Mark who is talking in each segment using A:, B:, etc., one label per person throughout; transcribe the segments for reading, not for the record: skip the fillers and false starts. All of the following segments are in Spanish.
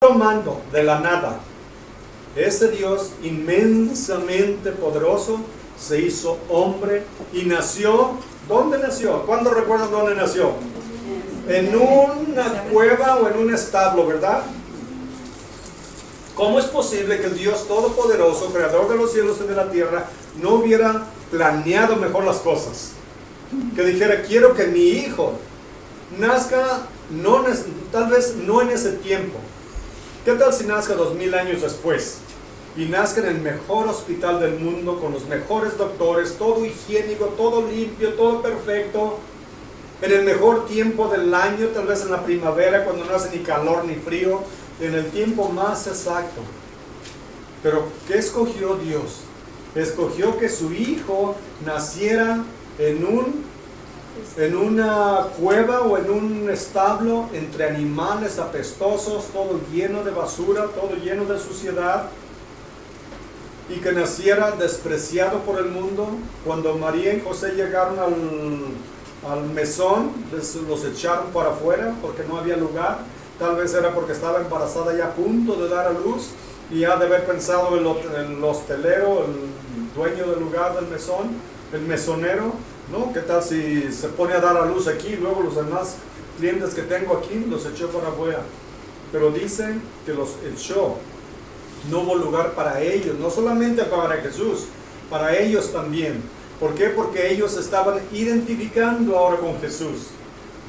A: tomando de la nada. Ese Dios inmensamente poderoso se hizo hombre y nació. ¿Dónde nació? ¿Cuándo recuerdan dónde nació? En una cueva o en un establo, ¿verdad? ¿Cómo es posible que el Dios Todopoderoso, Creador de los cielos y de la tierra, no hubiera planeado mejor las cosas? Que dijera, quiero que mi hijo nazca, tal vez no en ese tiempo. ¿Qué tal si nazca 2000 años después? Y nazca en el mejor hospital del mundo, con los mejores doctores, todo higiénico, todo limpio, todo perfecto, en el mejor tiempo del año, tal vez en la primavera, cuando no hace ni calor ni frío, en el tiempo más exacto. Pero ¿qué escogió Dios? Escogió que su hijo naciera en una cueva o en un establo entre animales apestosos, todo lleno de basura, todo lleno de suciedad, y que naciera despreciado por el mundo. Cuando María y José llegaron al mesón, los echaron para afuera porque no había lugar. Tal vez era porque estaba embarazada ya a punto de dar a luz, y ha de haber pensado el hostelero, el dueño del lugar del mesón, el mesonero, ¿no? ¿Qué tal si se pone a dar a luz aquí y luego los demás clientes que tengo aquí los echó para afuera? Pero dicen que los echó. No hubo lugar para ellos, no solamente para Jesús, para ellos también. ¿Por qué? Porque ellos estaban identificando ahora con Jesús.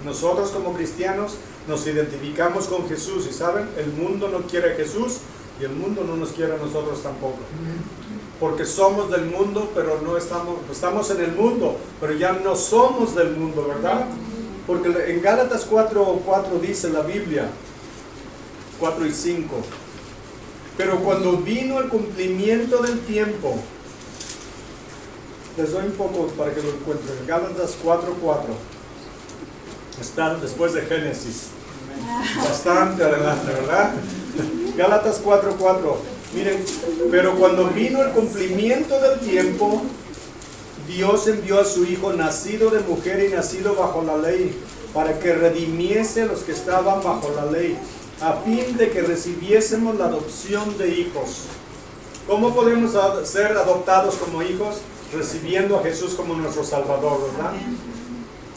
A: Nosotros como cristianos nos identificamos con Jesús, y ¿saben? El mundo no quiere a Jesús y el mundo no nos quiere a nosotros tampoco. Porque somos del mundo, pero no estamos en el mundo, pero ya no somos del mundo, ¿verdad? Porque en Gálatas 4:4 dice la Biblia, 4 y 5, pero cuando vino el cumplimiento del tiempo, les doy un poco para que lo encuentren. Gálatas 4:4, está después de Génesis, bastante adelante, ¿verdad? Gálatas 4:4, miren, pero cuando vino el cumplimiento del tiempo, Dios envió a su Hijo, nacido de mujer y nacido bajo la ley, para que redimiese a los que estaban bajo la ley, a fin de que recibiésemos la adopción de hijos. ¿Cómo podemos ser adoptados como hijos? Recibiendo a Jesús como nuestro Salvador, ¿verdad?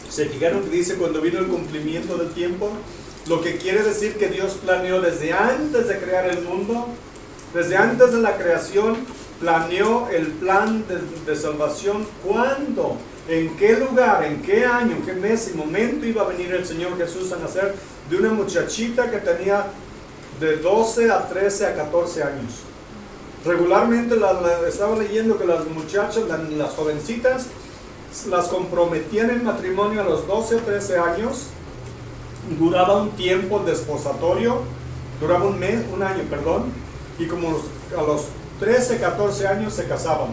A: ¿Se fijaron que dice cuando vino el cumplimiento del tiempo? Lo que quiere decir que Dios planeó desde antes de crear el mundo, desde antes de la creación, planeó el plan de salvación. ¿Cuándo? ¿En qué lugar? ¿En qué año? ¿En qué mes y momento iba a venir el Señor Jesús a nacer de una muchachita que tenía de 12 a 13 a 14 años? Regularmente estaba leyendo que las muchachas, las jovencitas, las comprometían en matrimonio a los 12 o 13 años. Duraba un tiempo de desposatorio, duraba un año, y como a los 13, 14 años se casaban.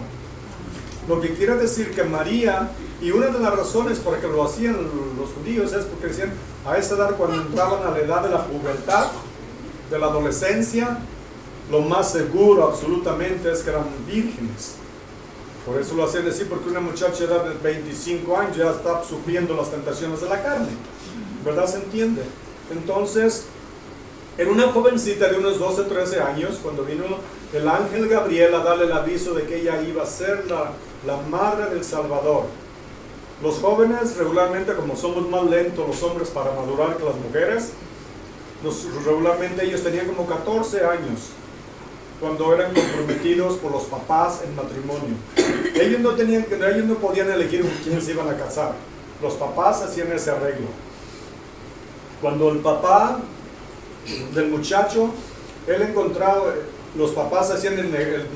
A: Lo que quiere decir que María, y una de las razones por las que lo hacían los judíos es porque decían, a esa edad, cuando entraban a la edad de la pubertad, de la adolescencia, lo más seguro absolutamente es que eran vírgenes. Por eso lo hacían decir, porque una muchacha de edad de 25 años ya está sufriendo las tentaciones de la carne, ¿verdad? ¿Se entiende? Entonces, era una jovencita de unos 12 o 13 años cuando vino el ángel Gabriel a darle el aviso de que ella iba a ser la madre del Salvador. Los jóvenes regularmente, como somos más lentos los hombres para madurar que las mujeres, regularmente ellos tenían como 14 años cuando eran comprometidos por los papás en matrimonio. Ellos no podían elegir con quién se iban a casar. Los papás hacían ese arreglo. Cuando el papá del muchacho, él encontraba, los papás hacían el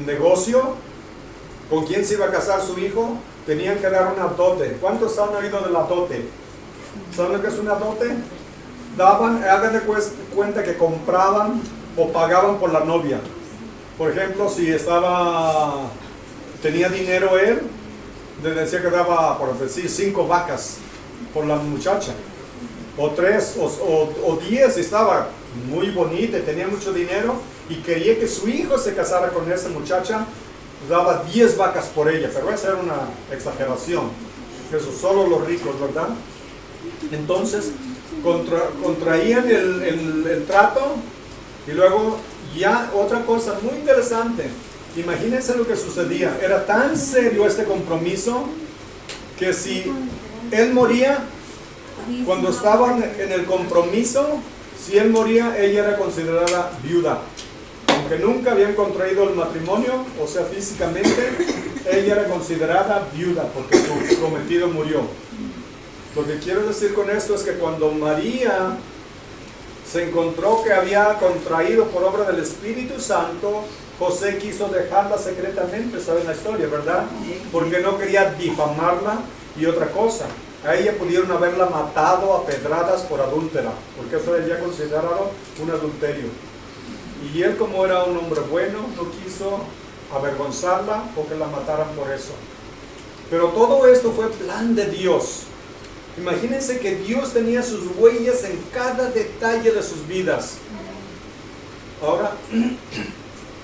A: negocio, con quién se iba a casar su hijo, tenían que dar una dote. ¿Cuántos han oído de la dote? ¿Saben lo que es una dote? Hagan de cuenta que compraban o pagaban por la novia. Por ejemplo, si tenía dinero él, le decía que daba, por decir, 5 vacas por la muchacha, o 3, o 10, estaba muy bonita y tenía mucho dinero, y quería que su hijo se casara con esa muchacha, daba 10 vacas por ella, pero esa era una exageración, eso solo los ricos, ¿verdad? Entonces, contraían el trato, Y luego, ya otra cosa muy interesante. Imagínense lo que sucedía. Era tan serio este compromiso que si él moría, cuando estaban en el compromiso, si él moría, ella era considerada viuda. Aunque nunca habían contraído el matrimonio, o sea, físicamente, ella era considerada viuda porque su prometido murió. Lo que quiero decir con esto es que cuando María se encontró que había contraído por obra del Espíritu Santo, José quiso dejarla secretamente, ¿saben la historia, verdad? Porque no quería difamarla. Y otra cosa, a ella pudieron haberla matado a pedradas por adúltera, porque eso era ya considerado un adulterio. Y él, como era un hombre bueno, no quiso avergonzarla o que la mataran por eso. Pero todo esto fue plan de Dios. Imagínense que Dios tenía sus huellas en cada detalle de sus vidas. Ahora,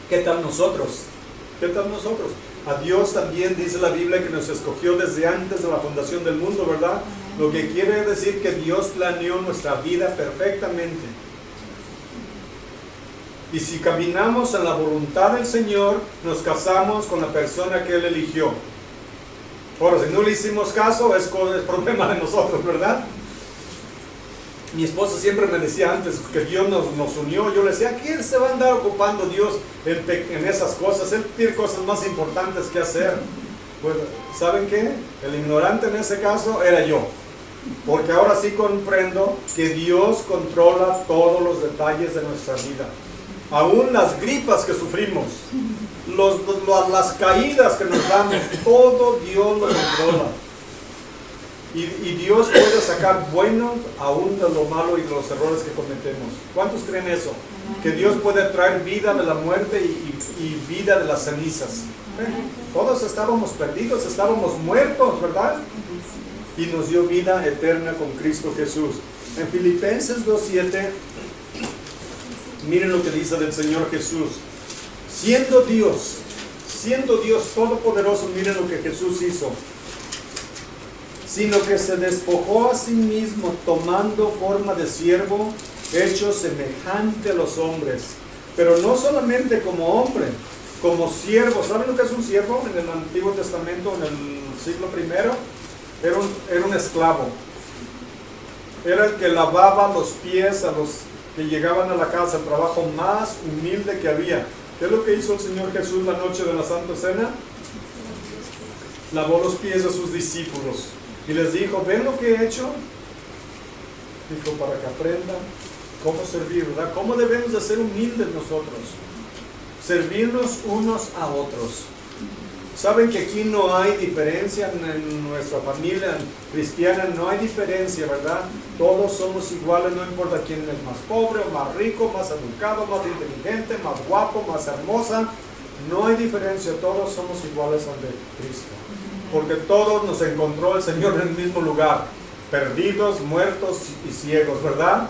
A: ¿qué tal nosotros? ¿Qué tal nosotros? A Dios también dice la Biblia que nos escogió desde antes de la fundación del mundo, ¿verdad? Lo que quiere decir que Dios planeó nuestra vida perfectamente. Y si caminamos en la voluntad del Señor, nos casamos con la persona que Él eligió. Ahora, si no le hicimos caso, es problema de nosotros, ¿verdad? Mi esposa siempre me decía antes que Dios nos unió. Yo le decía, ¿quién se va a andar ocupando Dios en esas cosas? Él tiene cosas más importantes que hacer. Pues, ¿saben qué? El ignorante en ese caso era yo. Porque ahora sí comprendo que Dios controla todos los detalles de nuestra vida. Aún las gripas que sufrimos, las caídas que nos damos, todo Dios lo controla. Y Dios puede sacar bueno aún de lo malo y de los errores que cometemos. ¿Cuántos creen eso? Que Dios puede traer vida de la muerte y vida de las cenizas. Todos estábamos perdidos, estábamos muertos, ¿verdad? Y nos dio vida eterna con Cristo Jesús. En Filipenses 2:7, miren lo que dice del Señor Jesús. Siendo Dios todopoderoso, miren lo que Jesús hizo. Sino que se despojó a sí mismo, tomando forma de siervo, hecho semejante a los hombres. Pero no solamente como hombre, como siervo. ¿Saben lo que es un siervo? En el Antiguo Testamento, en el siglo I, era un esclavo. Era el que lavaba los pies a los que llegaban a la casa, el trabajo más humilde que había. ¿Qué es lo que hizo el Señor Jesús la noche de la Santa Cena? Lavó los pies de sus discípulos y les dijo, ¿ven lo que he hecho? Dijo, para que aprendan cómo servir, ¿verdad? ¿Cómo debemos de ser humildes nosotros? Servirnos unos a otros. Saben que aquí no hay diferencia en nuestra familia cristiana, no hay diferencia, ¿verdad? Todos somos iguales, no importa quién es más pobre o más rico, más educado, más inteligente, más guapo, más hermosa. No hay diferencia, todos somos iguales ante Cristo. Porque todos nos encontró el Señor en el mismo lugar, perdidos, muertos y ciegos, ¿verdad?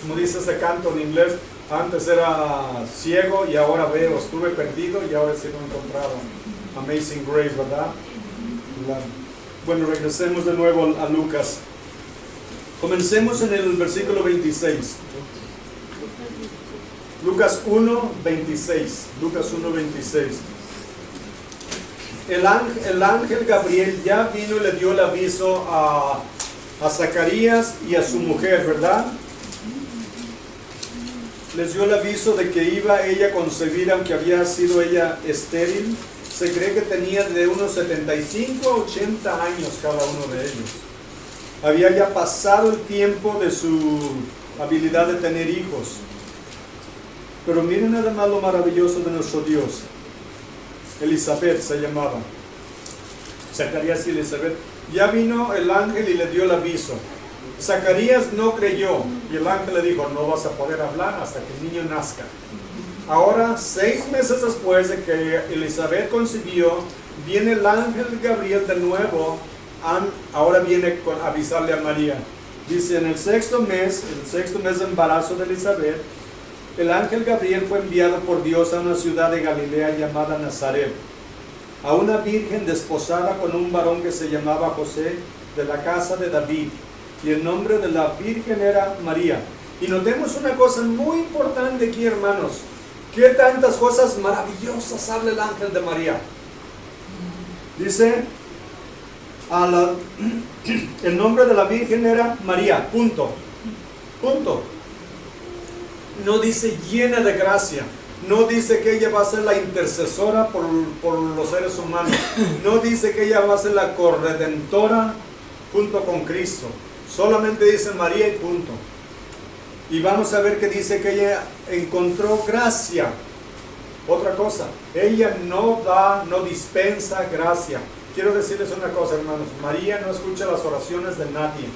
A: Como dice ese canto en inglés, antes era ciego y ahora veo, estuve perdido y ahora he sido encontrado. Amazing Grace, ¿verdad? Bueno, regresemos de nuevo a Lucas. Comencemos en el versículo 26. Lucas 1:26. Lucas 1:26. El ángel Gabriel ya vino y le dio el aviso a Zacarías y a su mujer, ¿verdad? Les dio el aviso de que iba ella a concebir, aunque había sido ella estéril. Se cree que tenía de unos 75 a 80 años cada uno de ellos. Había ya pasado el tiempo de su habilidad de tener hijos. Pero miren nada más lo maravilloso de nuestro Dios. Elizabeth se llamaba. Zacarías y Elizabeth. Ya vino el ángel y le dio el aviso. Zacarías no creyó y el ángel le dijo, no vas a poder hablar hasta que el niño nazca. Ahora, 6 meses después de que Elizabeth concibió, viene el ángel Gabriel de nuevo, ahora viene a avisarle a María. Dice, en el sexto mes de embarazo de Elizabeth, el ángel Gabriel fue enviado por Dios a una ciudad de Galilea llamada Nazaret, a una virgen desposada con un varón que se llamaba José, de la casa de David, y el nombre de la virgen era María. Y notemos una cosa muy importante aquí, hermanos. ¿Qué tantas cosas maravillosas habla el ángel de María? Dice, el nombre de la Virgen era María, punto. Punto. No dice llena de gracia. No dice que ella va a ser la intercesora por los seres humanos. No dice que ella va a ser la corredentora junto con Cristo. Solamente dice María y punto. Y vamos a ver que dice que ella encontró gracia. Otra cosa, ella no da, no dispensa gracia. Quiero decirles una cosa, hermanos. María no escucha las oraciones de nadie.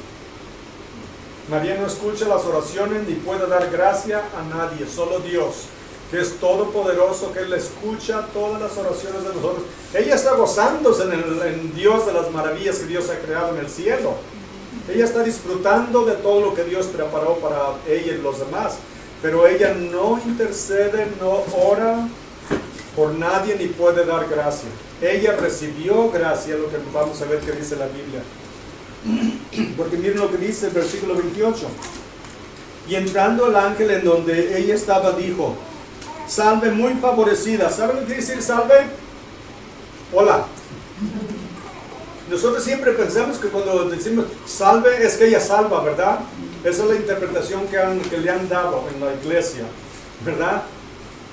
A: María no escucha las oraciones ni puede dar gracia a nadie, solo Dios, que es todopoderoso, que Él escucha todas las oraciones de nosotros. Ella está gozándose en Dios de las maravillas que Dios ha creado en el cielo. Ella está disfrutando de todo lo que Dios preparó para ella y los demás. Pero ella no intercede, no ora por nadie ni puede dar gracia. Ella recibió gracia, lo que vamos a ver que dice la Biblia. Porque miren lo que dice el versículo 28. Y entrando el ángel en donde ella estaba, dijo: salve muy favorecida. ¿Saben lo que quiere decir salve? Hola. Nosotros siempre pensamos que cuando decimos salve es que ella salva, ¿verdad? Esa es la interpretación que le han dado en la iglesia, ¿verdad?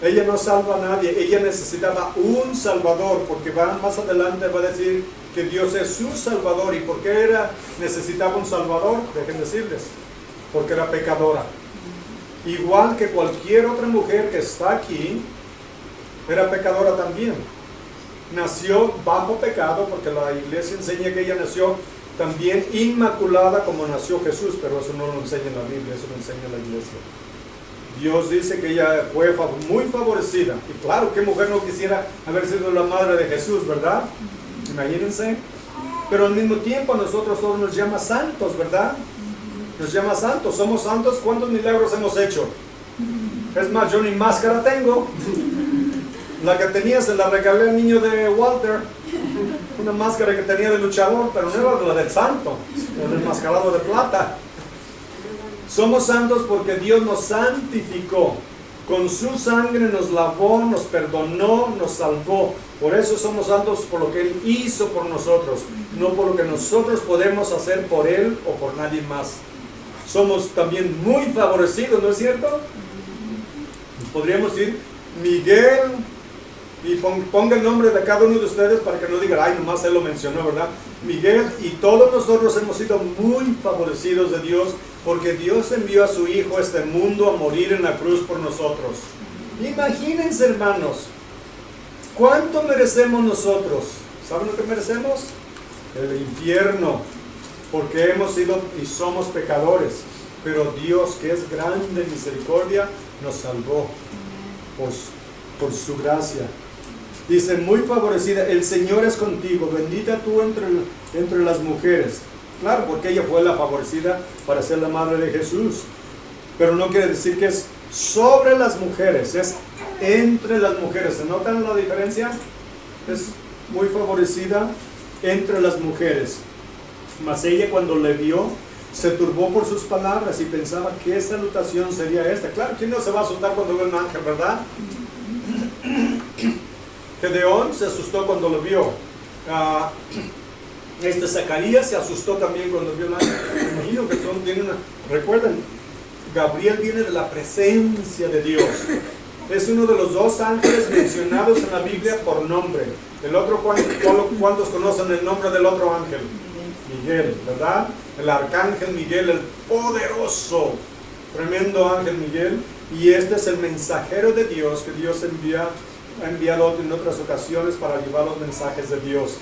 A: Ella no salva a nadie, ella necesitaba un salvador, porque más adelante va a decir que Dios es su salvador. ¿Y por qué necesitaba un salvador? Dejen decirles, porque era pecadora. Igual que cualquier otra mujer que está aquí, era pecadora también. Nació bajo pecado, porque la iglesia enseña que ella nació también inmaculada como nació Jesús, pero eso no lo enseña en la Biblia, eso lo enseña la iglesia. Dios dice que ella fue muy favorecida. Y claro, ¿qué mujer no quisiera haber sido la madre de Jesús, verdad? Imagínense. Pero al mismo tiempo a nosotros todos nos llama santos, ¿verdad? Nos llama santos. Somos santos. ¿Cuántos milagros hemos hecho? Es más, yo ni máscara tengo. La que tenía se la regalé al niño de Walter. Una máscara que tenía de luchador, pero no era la del santo, el enmascarado de plata. Somos santos porque Dios nos santificó. Con su sangre nos lavó, nos perdonó, nos salvó. Por eso somos santos, por lo que Él hizo por nosotros, no por lo que nosotros podemos hacer por Él o por nadie más. Somos también muy favorecidos, ¿no es cierto? Podríamos decir Miguel, y ponga el nombre de cada uno de ustedes para que no digan, ay, nomás él lo mencionó, ¿verdad? Miguel y todos nosotros hemos sido muy favorecidos de Dios, porque Dios envió a su Hijo a este mundo a morir en la cruz por nosotros. Imagínense, hermanos, ¿cuánto merecemos nosotros? ¿Saben lo que merecemos? El infierno, porque hemos sido y somos pecadores. Pero Dios, que es grande en misericordia, nos salvó por su gracia. Dice, muy favorecida, el Señor es contigo, bendita tú entre las mujeres. Claro, porque ella fue la favorecida para ser la madre de Jesús. Pero no quiere decir que es sobre las mujeres, es entre las mujeres. ¿Se notan la diferencia? Es muy favorecida entre las mujeres. Mas ella, cuando le vio, se turbó por sus palabras y pensaba qué salutación sería esta. Claro, ¿quién no se va a asustar cuando ve un ángel, verdad? Gedeón se asustó cuando lo vio. Zacarías se asustó también cuando vio el ángel. Me imagino que recuerden, Gabriel viene de la presencia de Dios. Es uno de los dos ángeles mencionados en la Biblia por nombre. El otro, ¿cuántos conocen el nombre del otro ángel? Miguel, ¿verdad? El arcángel Miguel, el poderoso, tremendo ángel Miguel. Y este es el mensajero de Dios que Dios ha enviado en otras ocasiones para llevar los mensajes de Dios.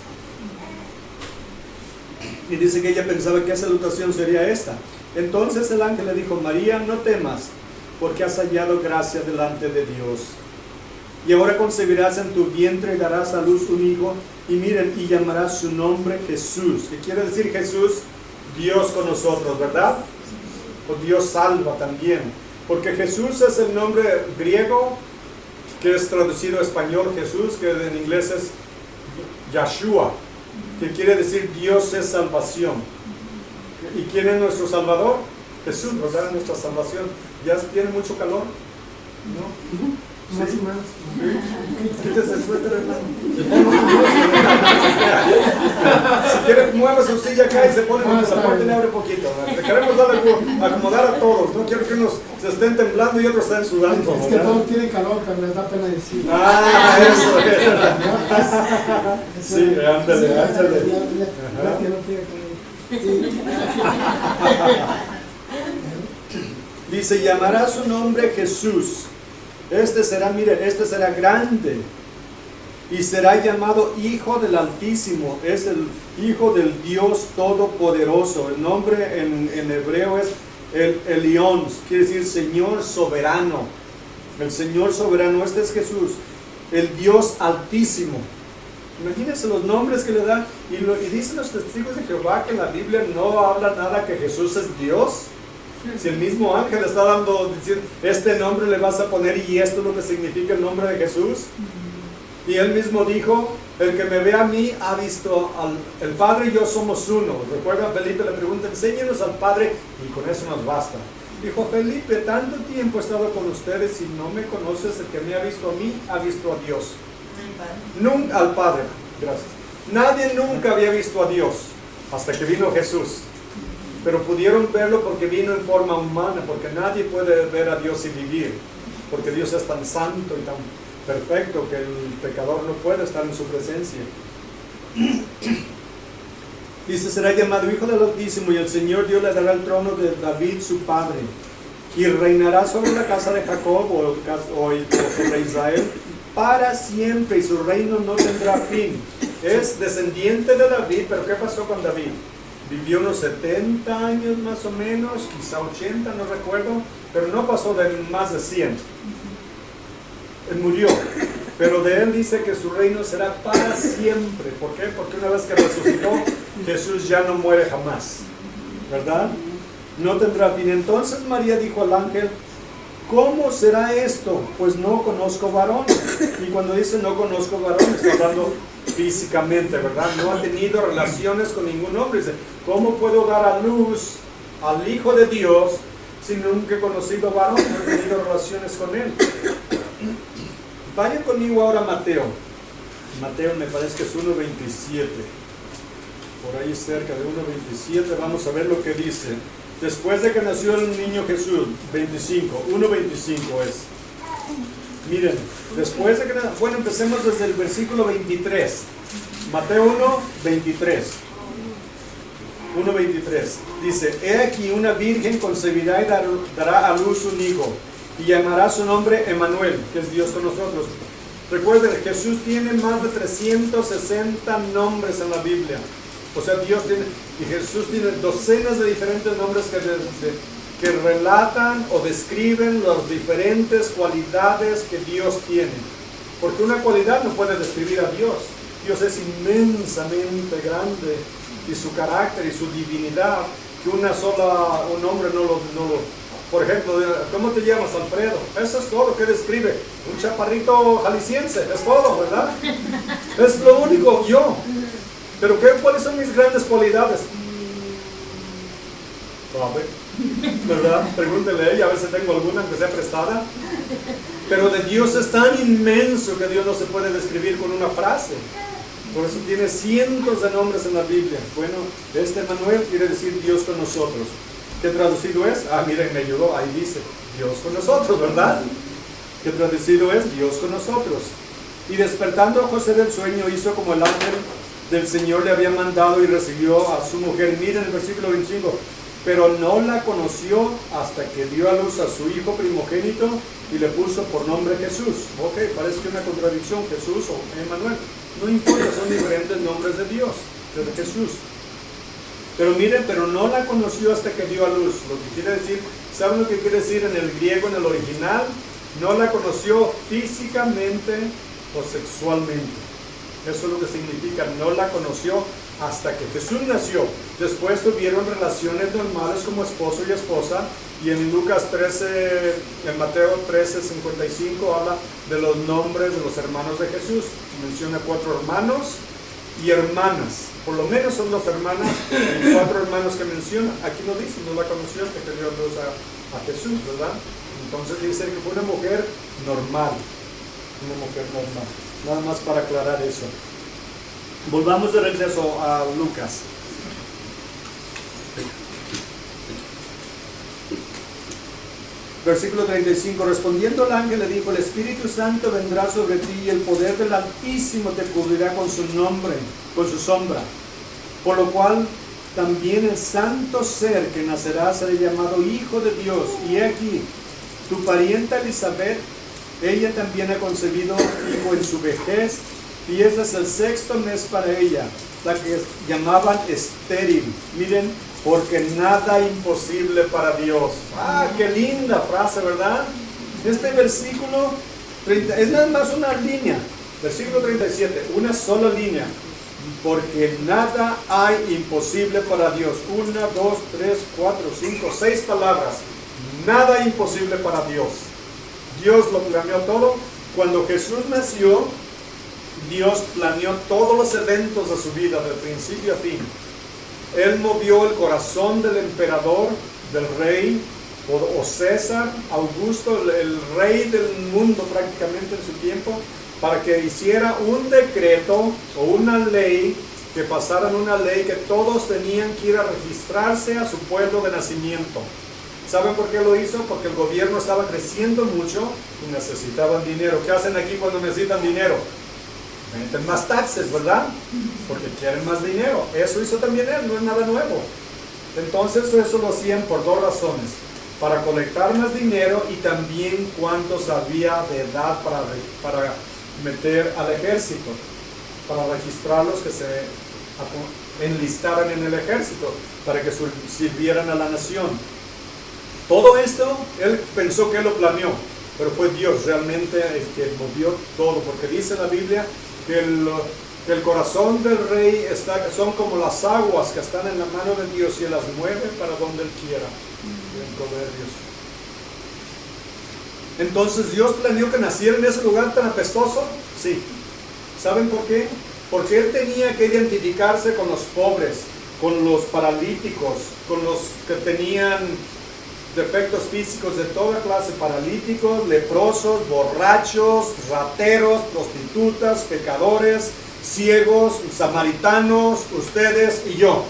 A: Y dice que ella pensaba qué salutación sería esta. Entonces el ángel le dijo, María, no temas, porque has hallado gracia delante de Dios. Y ahora concebirás en tu vientre y darás a luz un hijo, y miren, y llamarás su nombre Jesús. ¿Qué quiere decir Jesús? Dios con nosotros, ¿verdad? O Dios salva también. Porque Jesús es el nombre griego que es traducido a español Jesús, que en inglés es Yeshua, que quiere decir Dios es salvación. ¿Y quién es nuestro Salvador? Jesús nos da nuestra salvación. ¿Ya tiene mucho calor? ¿No?
B: Más
A: Sí.
B: y más.
A: Quítese el suéter, hermano. Si quiere, mueva su silla acá y se pone en el pasaporte y le abre poquito. Le queremos dar acomodar a todos. No quiero que unos se estén temblando y otros estén sudando.
B: Es que todos tienen calor, pero les da pena decir.
A: Ah, eso es. Sí, ándale, ándale.
B: Ya que no tiene calor. Sí.
A: Dice, llamará su nombre Jesús. Este será, miren, este será grande y será llamado Hijo del Altísimo. Es el Hijo del Dios Todopoderoso. El nombre en hebreo es el Elión, quiere decir Señor soberano. El Señor soberano, este es Jesús, el Dios Altísimo. Imagínense los nombres que le dan. Y dicen los testigos de Jehová que en la Biblia no habla nada que Jesús es Dios. Si el mismo ángel está dando, diciendo, este nombre le vas a poner y esto es lo que significa el nombre de Jesús. Y él mismo dijo, el que me ve a mí ha visto al Padre y yo somos uno. Recuerda, Felipe le pregunta, enséñanos al Padre y con eso nos basta. Dijo, Felipe, tanto tiempo he estado con ustedes y no me conoces, el que me ha visto a mí ha visto a Dios. Nunca al Padre, gracias. Nadie nunca había visto a Dios hasta que vino Jesús. Pero pudieron verlo porque vino en forma humana, porque nadie puede ver a Dios y vivir, porque Dios es tan santo y tan perfecto que el pecador no puede estar en su presencia. Dice, será llamado Hijo del Altísimo y el Señor Dios le dará el trono de David su padre y reinará sobre la casa de Jacob o sobre Israel para siempre y su reino no tendrá fin. Es descendiente de David, pero ¿qué pasó con David? Vivió unos 70 años más o menos, quizá 80, no recuerdo, pero no pasó de más de 100. Él murió, pero de él dice que su reino será para siempre. ¿Por qué? Porque una vez que resucitó, Jesús ya no muere jamás, ¿verdad? No tendrá fin. Entonces María dijo al ángel, ¿cómo será esto? Pues no conozco varón. Y cuando dice no conozco varón, está hablando físicamente, ¿verdad? No ha tenido relaciones con ningún hombre. Dice, ¿cómo puedo dar a luz al Hijo de Dios si nunca he conocido varón? No he tenido relaciones con él. Vayan conmigo ahora a Mateo. Mateo me parece que es 1.27. Por ahí cerca de 1.27 vamos a ver lo que dice. Después de que nació el niño Jesús, 1.25 es. Miren, después de que nació, bueno, empecemos desde el versículo 23. Mateo 1.23. 1.23. Dice, he aquí una virgen concebirá y dará a luz un hijo, y llamará su nombre Emmanuel, que es Dios con nosotros. Recuerden, Jesús tiene más de 360 nombres en la Biblia. O sea, y Jesús tiene docenas de diferentes nombres que relatan o describen las diferentes cualidades que Dios tiene. Porque una cualidad no puede describir a Dios. Dios es inmensamente grande y su carácter y su divinidad, que un nombre no lo... Por ejemplo, ¿cómo te llamas, Alfredo? Eso es todo que describe. Un chaparrito jalisciense, es todo, ¿verdad? Es lo único, yo. Pero ¿cuáles son mis grandes cualidades? ¿Verdad? Pregúntele a ella, a ver si tengo alguna, aunque sea prestada. Pero de Dios es tan inmenso que Dios no se puede describir con una frase. Por eso tiene cientos de nombres en la Biblia. Bueno, Emmanuel quiere decir Dios con nosotros. ¿Qué traducido es? Miren, me ayudó, ahí dice Dios con nosotros, ¿verdad? ¿Qué traducido es? Dios con nosotros. Y despertando a José del sueño, hizo como el ángel del Señor le había mandado y recibió a su mujer. Miren el versículo 25. Pero no la conoció hasta que dio a luz a su hijo primogénito y le puso por nombre Jesús. Ok, parece que una contradicción, Jesús o Emmanuel. No importa, son diferentes nombres de Dios, de Jesús. Pero miren, pero no la conoció hasta que dio a luz. Lo que quiere decir, ¿saben lo que quiere decir en el griego, en el original? No la conoció físicamente o sexualmente. Eso es lo que significa, no la conoció hasta que Jesús nació. Después tuvieron relaciones normales como esposo y esposa. Y en Lucas 13, en Mateo 13:55 habla de los nombres de los hermanos de Jesús. Menciona 4 hermanos y hermanas. Por lo menos son 2 hermanas y 4 hermanos que menciona. Aquí lo dice, no la conoció hasta que dio a luz a Jesús, ¿verdad? Entonces dice que fue una mujer normal. Una mujer normal. Nada más para aclarar eso. Volvamos de regreso a Lucas. Versículo 35, respondiendo el ángel le dijo, el Espíritu Santo vendrá sobre ti y el poder del Altísimo te cubrirá con su nombre, con su sombra. Por lo cual también el santo ser que nacerá será llamado Hijo de Dios. Y he aquí, tu parienta Elizabeth, ella también ha concebido hijo en su vejez, y este es el 6º mes para ella, la que llamaban estéril. Miren, porque nada imposible para Dios. Ah, qué linda frase, ¿verdad? Este versículo 30, es nada más una línea. Versículo 37, una sola línea. Porque nada hay imposible para Dios. 1, 2, 3, 4, 5, 6 palabras. Nada imposible para Dios. Dios lo planeó todo. Cuando Jesús nació, Dios planeó todos los eventos de su vida, de principio a fin. Él movió el corazón del emperador, del rey, o César, Augusto, el rey del mundo prácticamente en su tiempo, para que hiciera un decreto o una ley, que pasaran una ley que todos tenían que ir a registrarse a su pueblo de nacimiento. ¿Saben por qué lo hizo? Porque el gobierno estaba creciendo mucho y necesitaban dinero. ¿Qué hacen aquí cuando necesitan dinero? Meten más taxes, ¿verdad? Porque quieren más dinero. Eso hizo también él, no es nada nuevo. Entonces eso lo hacían por 2 razones. Para colectar más dinero y también cuántos había de edad para meter al ejército, para registrar los que se enlistaran en el ejército, para que sirvieran a la nación. Todo esto, él pensó que él lo planeó, pero fue Dios realmente el que movió todo, porque dice la Biblia que el corazón del rey son como las aguas que están en la mano de Dios y él las mueve para donde él quiera. En Proverbios. Entonces Dios planeó que naciera en ese lugar tan apestoso. Sí. ¿Saben por qué? Porque él tenía que identificarse con los pobres, con los paralíticos, con los que tenían defectos físicos de toda clase, paralíticos, leprosos, borrachos, rateros, prostitutas, pecadores, ciegos, samaritanos, ustedes y yo.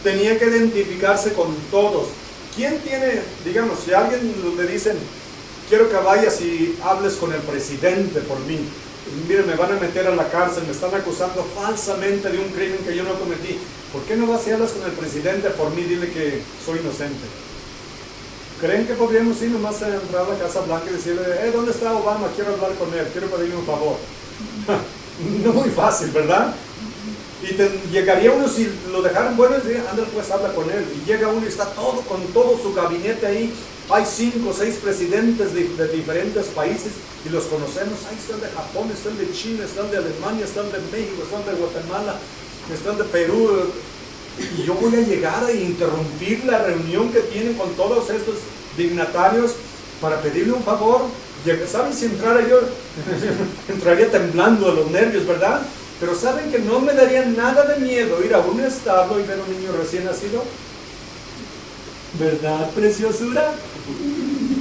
A: Tenía que identificarse con todos. ¿Quién tiene, digamos, si a alguien le dicen, quiero que vayas y hables con el presidente por mí, miren, me van a meter a la cárcel, me están acusando falsamente de un crimen que yo no cometí, ¿por qué no vas y hablas con el presidente por mí? Dile que soy inocente. ¿Creen que podríamos ir nomás a entrar a la Casa Blanca y decirle, ¿dónde está Obama? Quiero hablar con él, quiero pedirle un favor? No muy fácil, ¿verdad? Y llegaría uno, si lo dejaran bueno, diría, anda pues, habla con él. Y llega uno y está con todo su gabinete ahí. Hay 5 o 6 presidentes de diferentes países y los conocemos. Ahí están de Japón, están de China, están de Alemania, están de México, están de Guatemala, están de Perú. Y yo voy a llegar a interrumpir la reunión que tienen con todos estos dignatarios para pedirle un favor. ¿Saben si entrara yo? Entraría temblando de los nervios, ¿verdad? Pero ¿saben que no me daría nada de miedo ir a un establo y ver a un niño recién nacido? ¿Verdad, preciosura?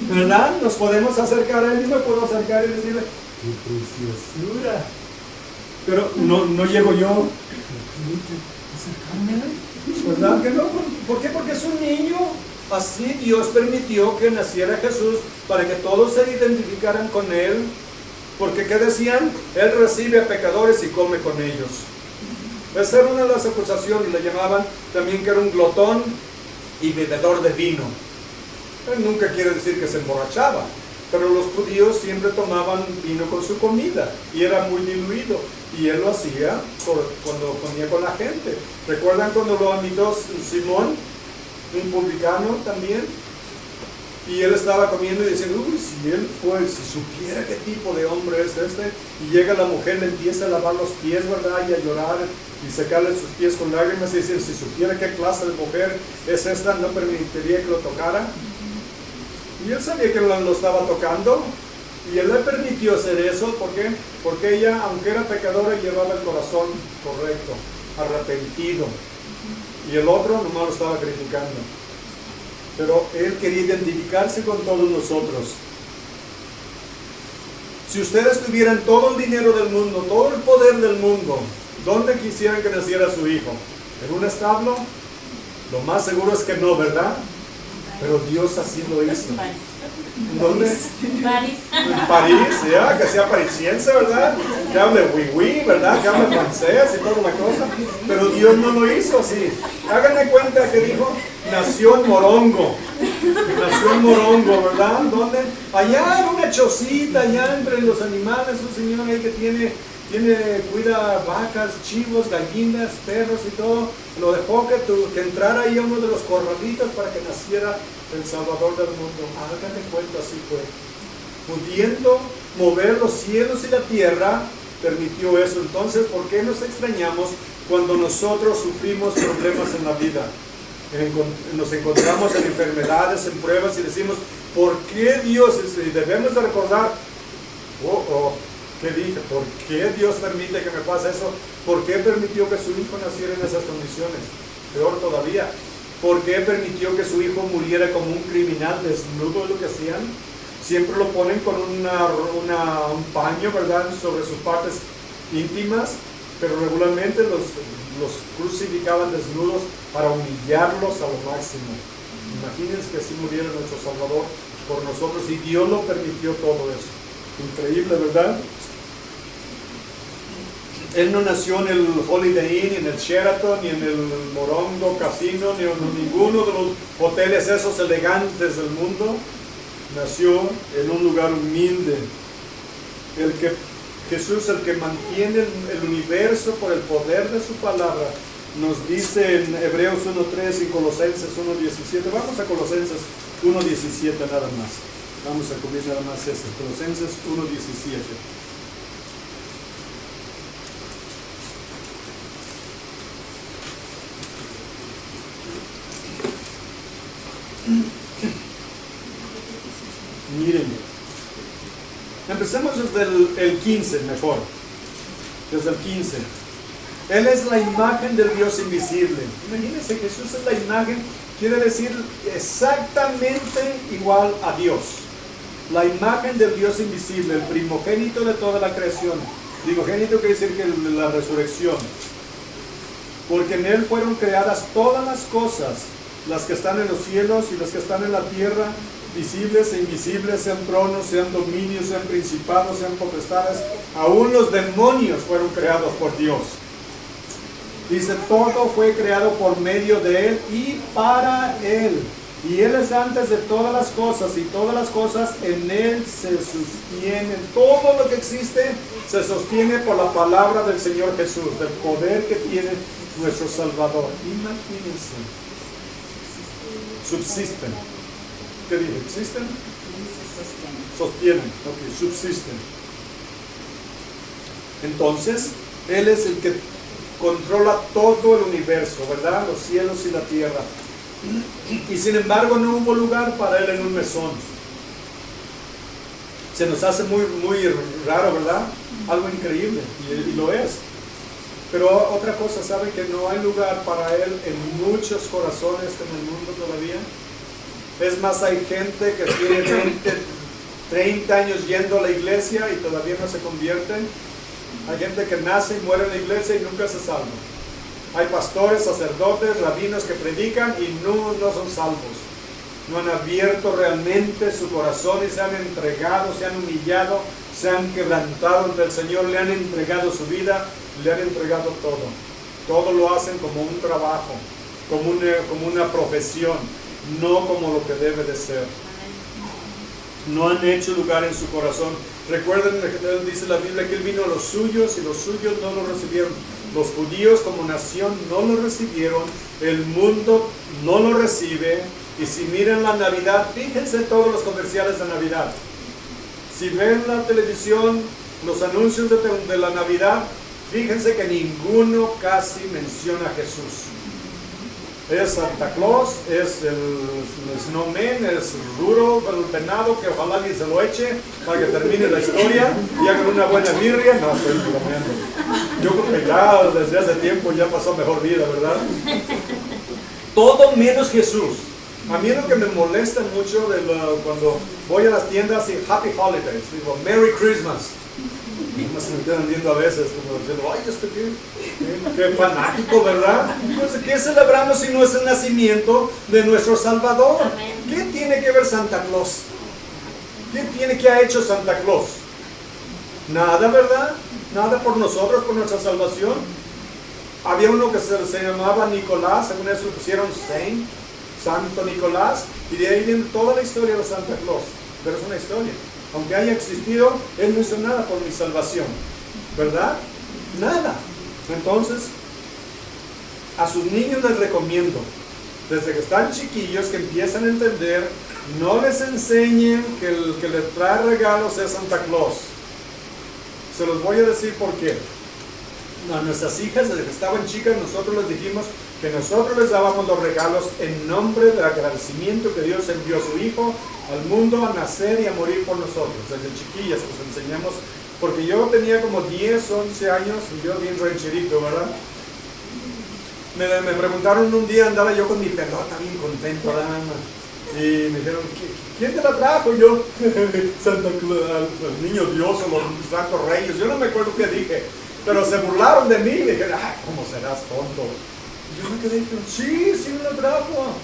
A: ¿Verdad? Nos podemos acercar a él y me puedo acercar y decirle, ¡qué preciosura! Pero no llego yo. ¿Verdad que no? ¿Por qué? Porque es un niño. Así Dios permitió que naciera Jesús para que todos se identificaran con él. Porque ¿qué decían? Él recibe a pecadores y come con ellos. Esa era una de las acusaciones. Le llamaban también que era un glotón y bebedor de vino. Él nunca quiere decir que se emborrachaba, pero los judíos siempre tomaban vino con su comida y era muy diluido. Y él lo hacía cuando comía con la gente. ¿Recuerdan cuando lo invitó Simón, un publicano también? Y él estaba comiendo y diciendo, uy, si supiera qué tipo de hombre es este. Y llega la mujer, le empieza a lavar los pies, ¿verdad? Y a llorar y secarle sus pies con lágrimas y decir, si supiera qué clase de mujer es esta, no permitiría que lo tocara. Y él sabía que lo estaba tocando. Y Él le permitió hacer eso, ¿por qué? Porque ella, aunque era pecadora, llevaba el corazón correcto, arrepentido. Y el otro nomás lo estaba criticando. Pero Él quería identificarse con todos nosotros. Si ustedes tuvieran todo el dinero del mundo, todo el poder del mundo, ¿dónde quisieran que naciera su hijo? ¿En un establo? Lo más seguro es que no, ¿verdad? Pero Dios así lo hizo. ¿Dónde?
C: París.
A: En París, ya, que sea parisiense, ¿verdad? Que hable oui, ¿verdad? Que hable francés y toda la cosa. Pero Dios no lo hizo así. Háganme cuenta que dijo, nació en Morongo. Nació en Morongo, ¿verdad? ¿Dónde? Allá en una chocita, allá entre los animales, un señor ahí que cuida vacas, chivos, gallinas, perros y todo. Lo dejó que entrara ahí a uno de los corralitos para que naciera el Salvador del mundo. Háganme cuenta, así fue. Pudiendo mover los cielos y la tierra, permitió eso. Entonces, ¿por qué nos extrañamos cuando nosotros sufrimos problemas en la vida? Nos encontramos en enfermedades, en pruebas y decimos, ¿por qué Dios? Y debemos de recordar, ¿qué dije? ¿Por qué Dios permite que me pase eso? ¿Por qué permitió que su hijo naciera en esas condiciones? Peor todavía, ¿por qué permitió que su hijo muriera como un criminal desnudo? Lo que hacían, siempre lo ponen con un paño, ¿verdad?, sobre sus partes íntimas, pero regularmente los crucificaban desnudos para humillarlos a lo máximo. Imagínense que así muriera nuestro Salvador por nosotros, y Dios lo permitió todo eso. Increíble, ¿verdad? Él no nació en el Holiday Inn, ni en el Sheraton, ni en el Morongo Casino, ni en ninguno de los hoteles esos elegantes del mundo. Nació en un lugar humilde. Jesús, el que mantiene el universo por el poder de su palabra, nos dice en Hebreos 1.3 y Colosenses 1.17. Vamos a Colosenses 1.17 nada más. Vamos a cubrir nada más eso. Colosenses 1.17. Miren, empecemos desde el 15 mejor, desde el 15. Él es la imagen del Dios invisible. Imagínense, Jesús es la imagen, quiere decir exactamente igual a Dios. La imagen del Dios invisible, el primogénito de toda la creación. Primogénito quiere decir que la resurrección. Porque en Él fueron creadas todas las cosas, las que están en los cielos y las que están en la tierra, visibles e invisibles, sean tronos, sean dominios, sean principados, sean potestades. Aún los demonios fueron creados por Dios. Dice, todo fue creado por medio de Él y para Él. Y Él es antes de todas las cosas, y todas las cosas en Él se sostienen. Todo lo que existe se sostiene por la palabra del Señor Jesús, del poder que tiene nuestro Salvador. Imagínense. Subsisten. ¿Qué dije? ¿Existen? Sostienen. Ok, subsisten. Entonces, Él es el que controla todo el universo, ¿verdad? Los cielos y la tierra. Y sin embargo no hubo lugar para Él en un mesón. Se nos hace muy raro, ¿verdad? Algo increíble, y lo es. Pero otra cosa, ¿sabe que no hay lugar para Él en muchos corazones en el mundo todavía? Es más, hay gente que tiene 20, 30 años yendo a la iglesia y todavía no se convierten. Hay gente que nace y muere en la iglesia y nunca se salva. Hay pastores, sacerdotes, rabinos que predican y no son salvos. No han abierto realmente su corazón y se han entregado, se han humillado, se han quebrantado ante el Señor, le han entregado su vida, le han entregado todo. Todo lo hacen como un trabajo, como una profesión, no como lo que debe de ser. No han hecho lugar en su corazón. Recuerden que dice la Biblia que Él vino a los suyos y los suyos no lo recibieron. Los judíos como nación no lo recibieron, el mundo no lo recibe. Y si miran la Navidad, fíjense todos los comerciales de Navidad. Si ven la televisión, los anuncios de la Navidad, fíjense que ninguno casi menciona a Jesús. Es Santa Claus, es el snowman, es Rudolph, el venado, que ojalá alguien se lo eche para que termine la historia y hagan una buena birria. No, estoy bromeando. Yo creo que ya desde hace tiempo ya pasó mejor vida, ¿verdad? Todo menos Jesús. A mí lo que me molesta mucho cuando voy a las tiendas y Happy Holidays, digo Merry Christmas. Se me quedan viendo a veces como diciendo, ay, qué fanático, ¿verdad? Entonces, ¿qué celebramos si no es el nacimiento de nuestro Salvador? ¿Qué tiene que ver Santa Claus? ¿Qué ha hecho Santa Claus? Nada, ¿verdad? Nada por nosotros, por nuestra salvación. Había uno que se llamaba Nicolás, según eso le pusieron Santo Nicolás, y de ahí viene toda la historia de Santa Claus. Pero es una historia. Aunque haya existido, Él no hizo nada por mi salvación, ¿verdad? Nada. Entonces, a sus niños les recomiendo, desde que están chiquillos, que empiezan a entender, no les enseñen que el que les trae regalos es Santa Claus. Se los voy a decir por qué. A nuestras hijas, desde que estaban chicas, nosotros les dijimos que nosotros les dábamos los regalos en nombre del agradecimiento que Dios envió a su Hijo al mundo a nacer y a morir por nosotros. Desde chiquillas les enseñamos, porque yo tenía como 10, 11 años y yo bien rancherito, ¿verdad? Me preguntaron un día, andaba yo con mi pelota bien contento, ¿verdad? Y me dijeron, ¿quién te la trajo? Y yo, Santa Claus, los niños Dios o los santos reyes. Yo no me acuerdo qué dije, pero se burlaron de mí y me dijeron, ay, ¿cómo serás tonto? Y yo me quedé y dije, sí me lo trajo.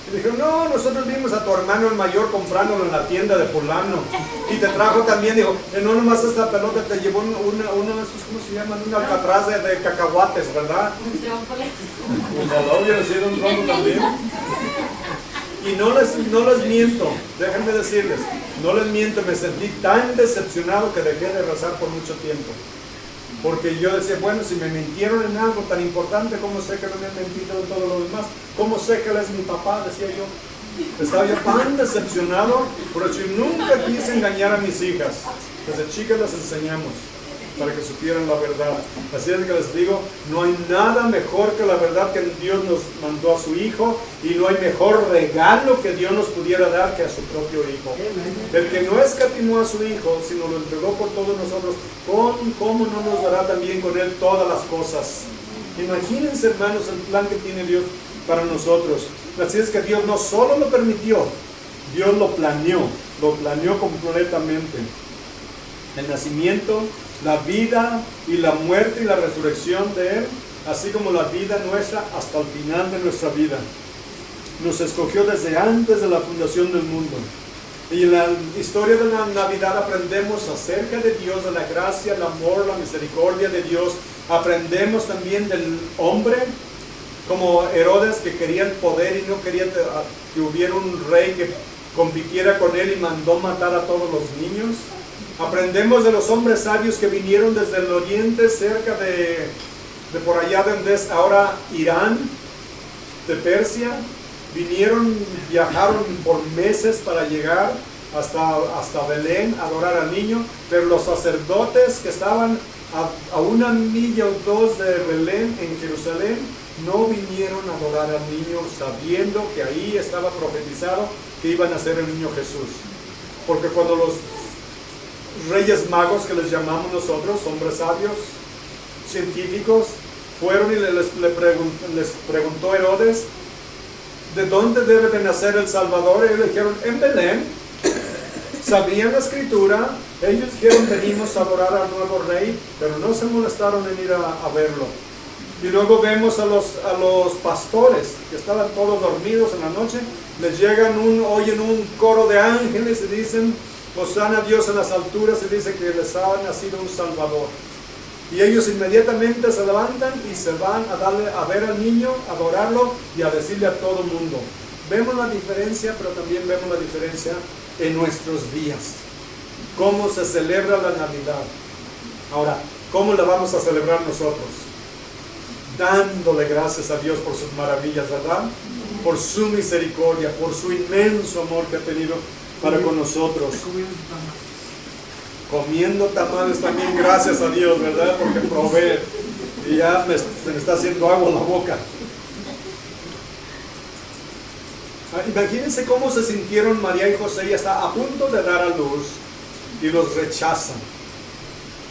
A: Y dijeron, no, nosotros vimos a tu hermano el mayor comprándolo en la tienda de fulano. Y te trajo también, dijo, no nomás esta pelota, te llevó una de esos, ¿cómo se llaman? Un alcatraz de cacahuates, ¿verdad? Hubiera sido un tronco también. Y no les miento, déjenme decirles, no les miento, me sentí tan decepcionado que dejé de rezar por mucho tiempo. Porque yo decía, bueno, si me mintieron en algo tan importante, ¿cómo sé que no me han mentido en todo lo demás? ¿Cómo sé que él es mi papá? Decía yo. Estaba yo tan decepcionado, por eso yo nunca quise engañar a mis hijas. Desde chicas las enseñamos para que supieran la verdad. Así es que les digo, no hay nada mejor que la verdad que Dios nos mandó a su Hijo, y no hay mejor regalo que Dios nos pudiera dar que a su propio Hijo. El que no escatimó a su Hijo, sino lo entregó por todos nosotros, ¿cómo no nos dará también con Él todas las cosas? Imagínense, hermanos, el plan que tiene Dios para nosotros. Así es que Dios no solo lo permitió, Dios lo planeó completamente. El nacimiento, la vida y la muerte y la resurrección de Él, así como la vida nuestra hasta el final de nuestra vida. Nos escogió desde antes de la fundación del mundo. Y en la historia de la Navidad aprendemos acerca de Dios, de la gracia, el amor, la misericordia de Dios. Aprendemos también del hombre, como Herodes, que quería el poder y no quería que hubiera un rey que compitiera con él y mandó matar a todos los niños. Aprendemos de los hombres sabios que vinieron desde el oriente, cerca de por allá donde es ahora Irán, de Persia. Viajaron por meses para llegar hasta Belén a adorar al niño, pero los sacerdotes que estaban a 1 milla o 2 de Belén, en Jerusalén, no vinieron a adorar al niño sabiendo que ahí estaba profetizado que iba a nacer el niño Jesús. Porque cuando los reyes magos, que les llamamos nosotros, hombres sabios, científicos, fueron y les preguntó Herodes, ¿de dónde debe de nacer el Salvador? Y ellos dijeron, en Belén. Sabían la escritura, ellos dijeron, venimos a adorar al nuevo rey, pero no se molestaron en ir a verlo. Y luego vemos a los pastores, que estaban todos dormidos en la noche, les oyen un coro de ángeles y dicen, Hosana a Dios en las alturas, y dice que les ha nacido un Salvador. Y ellos inmediatamente se levantan y se van a ver al niño, a adorarlo y a decirle a todo el mundo. Vemos la diferencia, pero también vemos la diferencia en nuestros días. Cómo se celebra la Navidad. Ahora, ¿cómo la vamos a celebrar nosotros? Dándole gracias a Dios por sus maravillas, ¿verdad? Por su misericordia, por su inmenso amor que ha tenido para con nosotros. Comiendo tamales también, gracias a Dios, ¿verdad? Porque provee. Y ya se me está haciendo agua en la boca. Imagínense cómo se sintieron María y José, y está a punto de dar a luz y los rechazan.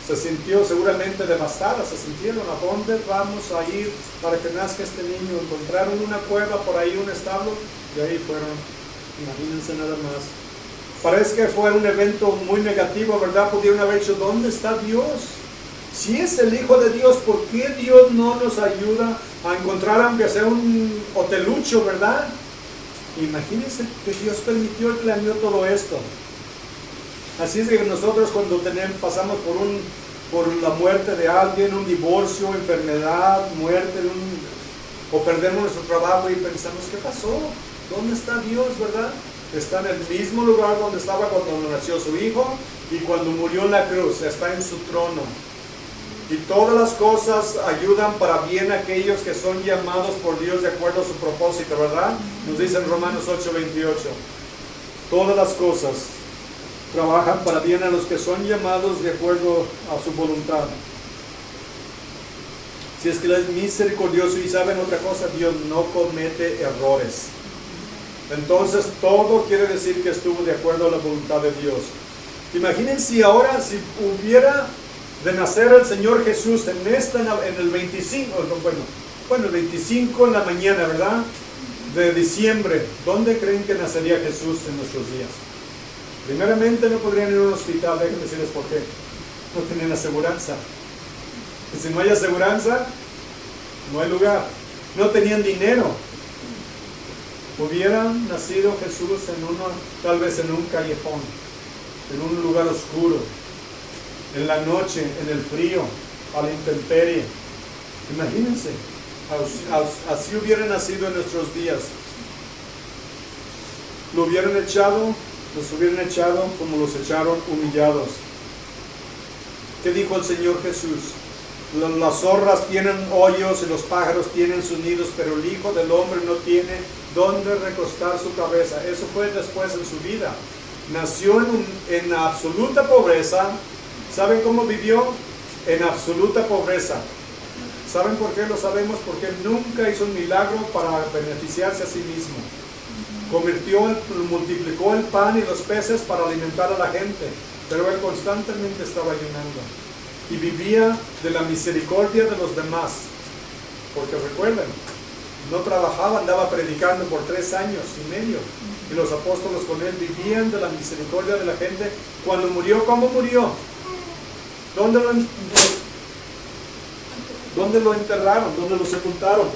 A: Se sintió seguramente devastada, se sintieron, ¿a dónde vamos a ir para que nazca este niño? Encontraron una cueva por ahí, un establo, y ahí fueron. Imagínense nada más. Parece que fue un evento muy negativo, ¿verdad? Pudieron haber dicho, ¿dónde está Dios? Si es el Hijo de Dios, ¿por qué Dios no nos ayuda a encontrar, aunque sea un hotelucho, ¿verdad? Imagínense que Dios permitió y planeó todo esto. Así es que nosotros cuando pasamos por la muerte de alguien, un divorcio, enfermedad, muerte, o perdemos nuestro trabajo y pensamos, ¿qué pasó? ¿Dónde está Dios, verdad? Está en el mismo lugar donde estaba cuando nació su hijo y cuando murió en la cruz, está en su trono. Y todas las cosas ayudan para bien a aquellos que son llamados por Dios de acuerdo a su propósito, ¿verdad? Nos dice en Romanos 8:28. Todas las cosas trabajan para bien a los que son llamados de acuerdo a su voluntad. Si es que Él es misericordioso, y saben otra cosa, Dios no comete errores. Entonces todo quiere decir que estuvo de acuerdo a la voluntad de Dios. Imagínense si ahora, si hubiera de nacer el Señor Jesús en el 25, el 25 en la mañana, ¿verdad? De diciembre, ¿dónde creen que nacería Jesús en nuestros días? Primeramente no podrían ir a un hospital, déjenme decirles por qué. No tenían aseguranza. Y si no hay aseguranza, no hay lugar. No tenían dinero. Hubiera nacido Jesús tal vez en un callejón, en un lugar oscuro, en la noche, en el frío, a la intemperie. Imagínense, así hubiera nacido en nuestros días. Los hubieran echado como los echaron, humillados. ¿Qué dijo el Señor Jesús? Las zorras tienen hoyos y los pájaros tienen sus nidos, pero el Hijo del Hombre no tiene dónde recostar su cabeza. Eso fue después en su vida. Nació en absoluta pobreza. ¿Saben cómo vivió? En absoluta pobreza. ¿Saben por qué lo sabemos? Porque nunca hizo un milagro para beneficiarse a sí mismo. Multiplicó el pan y los peces para alimentar a la gente, pero Él constantemente estaba ayunando. Y vivía de la misericordia de los demás. Porque recuerden, no trabajaba, andaba predicando por 3 años y medio. Y los apóstoles con Él vivían de la misericordia de la gente. Cuando murió, ¿cómo murió? ¿Dónde lo enterraron? ¿Dónde lo sepultaron?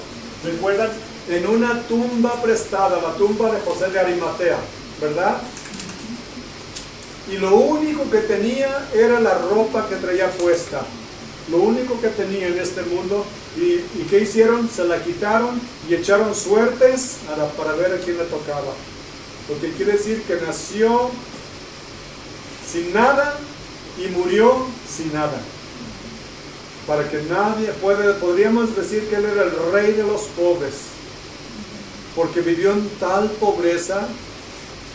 A: ¿Recuerdan? En una tumba prestada, la tumba de José de Arimatea, ¿verdad? Y lo único que tenía era la ropa que traía puesta. Lo único que tenía en este mundo. ¿Y qué hicieron? Se la quitaron y echaron suertes para ver a quién le tocaba. Lo que quiere decir que nació sin nada y murió sin nada. Para que nadie podríamos decir que Él era el rey de los pobres. Porque vivió en tal pobreza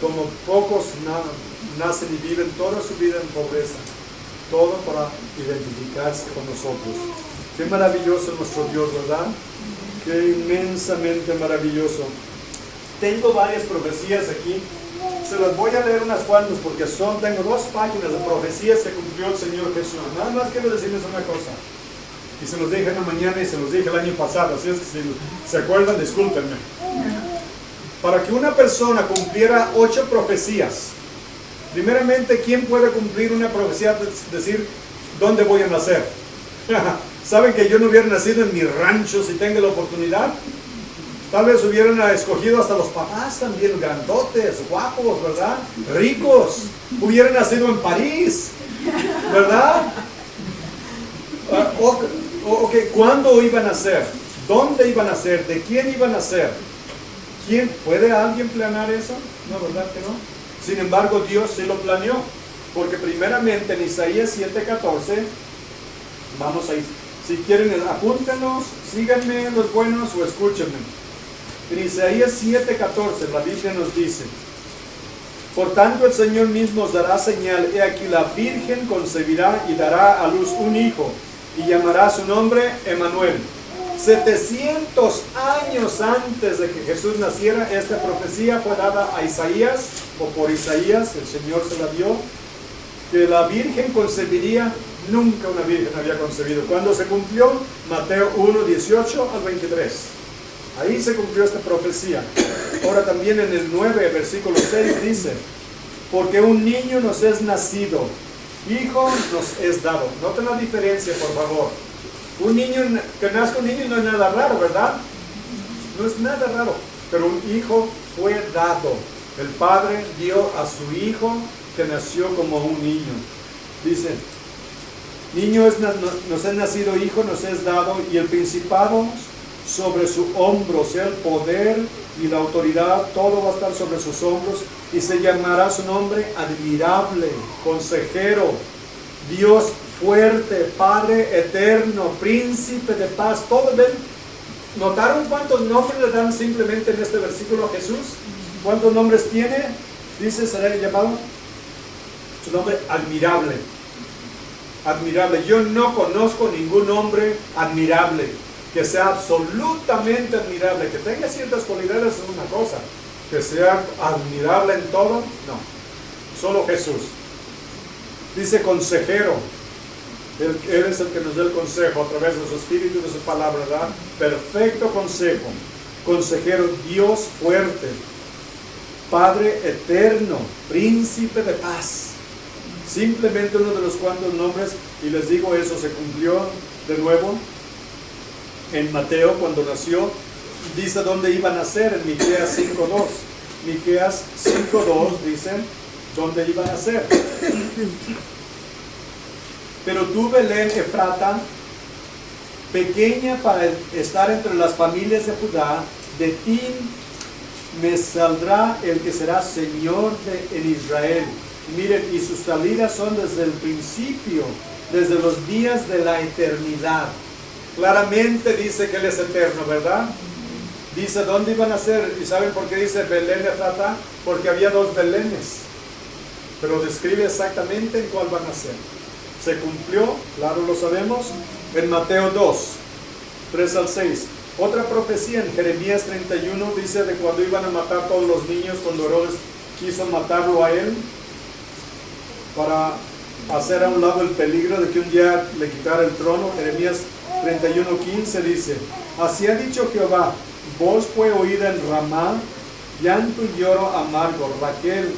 A: como pocos nacen y viven toda su vida en pobreza. Todo para identificarse con nosotros. Qué maravilloso nuestro Dios, ¿verdad? Qué inmensamente maravilloso. Tengo varias profecías aquí. Se las voy a leer unas cuantas porque tengo 2 páginas de profecías que cumplió el Señor Jesús. Nada más quiero decirles una cosa. Y se los dije en la mañana y se los dije el año pasado. Así es que si se acuerdan, discúlpenme. Para que una persona cumpliera 8 profecías, primeramente, ¿quién puede cumplir una profecía? Decir, ¿dónde voy a nacer? ¿Saben que yo no hubiera nacido en mi rancho si tengo la oportunidad? Tal vez hubieran escogido hasta los papás también, grandotes, guapos, ¿verdad? Ricos. Hubieran nacido en París, ¿verdad? ¿Cuándo iban a nacer? ¿Dónde iban a nacer? ¿De quién iban a nacer? ¿Puede alguien planear eso? No, ¿verdad que no? Sin embargo, Dios sí lo planeó. Porque primeramente en Isaías 7:14, vamos a ir. Si quieren, apúntenos, síganme los buenos o escúchenme. En Isaías 7:14, la Biblia nos dice: por tanto el Señor mismo os dará señal, he aquí la Virgen concebirá y dará a luz un hijo, y llamará su nombre Emmanuel. 700 años antes de que Jesús naciera, esta profecía fue dada a Isaías, o por Isaías, el Señor se la dio, que la virgen concebiría. Nunca una virgen había concebido. ¿Cuándo se cumplió? Mateo 1, 18 al 23. Ahí se cumplió esta profecía. Ahora también en el 9, versículo 6 dice, porque un niño nos es nacido, hijo nos es dado. Noten la diferencia, por favor. Un niño, que nazca un niño no es nada raro, ¿verdad? No es nada raro. Pero un hijo fue dado. El Padre dio a su hijo que nació como un niño. Dice, niño nos es nacido, hijo nos es dado, y el principado sobre su hombro, o sea, el poder y la autoridad, todo va a estar sobre sus hombros, y se llamará su nombre admirable, consejero, Dios fuerte, Padre eterno, príncipe de paz. Todos ven, ¿notaron cuántos nombres le dan simplemente en este versículo a Jesús? ¿Cuántos nombres tiene? Dice, será llamado su nombre admirable. Admirable. Yo no conozco ningún hombre admirable, que sea absolutamente admirable, que tenga ciertas cualidades es una cosa, que sea admirable en todo, no. Solo Jesús. Dice consejero. Él es el que nos da el consejo a través de su espíritu y de su palabra, ¿verdad? Perfecto consejo. Consejero, Dios fuerte, Padre eterno, príncipe de paz. Simplemente uno de los cuantos nombres, y les digo, eso se cumplió de nuevo en Mateo cuando nació. Dice dónde iba a nacer en Miqueas 5:2. Miqueas 5:2 dice dónde iba a nacer. Pero tú, Belén Efrata, pequeña para estar entre las familias de Judá, de ti me saldrá el que será Señor en Israel. Miren, y sus salidas son desde el principio, desde los días de la eternidad. Claramente dice que Él es eterno, ¿verdad? Dice dónde iban a ser. ¿Y saben por qué dice Belén Efrata? Porque había dos Belénes, pero describe exactamente en cuál van a ser. Se cumplió, claro, lo sabemos, en Mateo 2, 3 al 6. Otra profecía en Jeremías 31 dice de cuando iban a matar todos los niños, cuando Herodes quiso matarlo a él, para hacer a un lado el peligro de que un día le quitara el trono. Jeremías 31:15 dice, así ha dicho Jehová, voz fue oída en Ramá, llanto y lloro amargo. Raquel,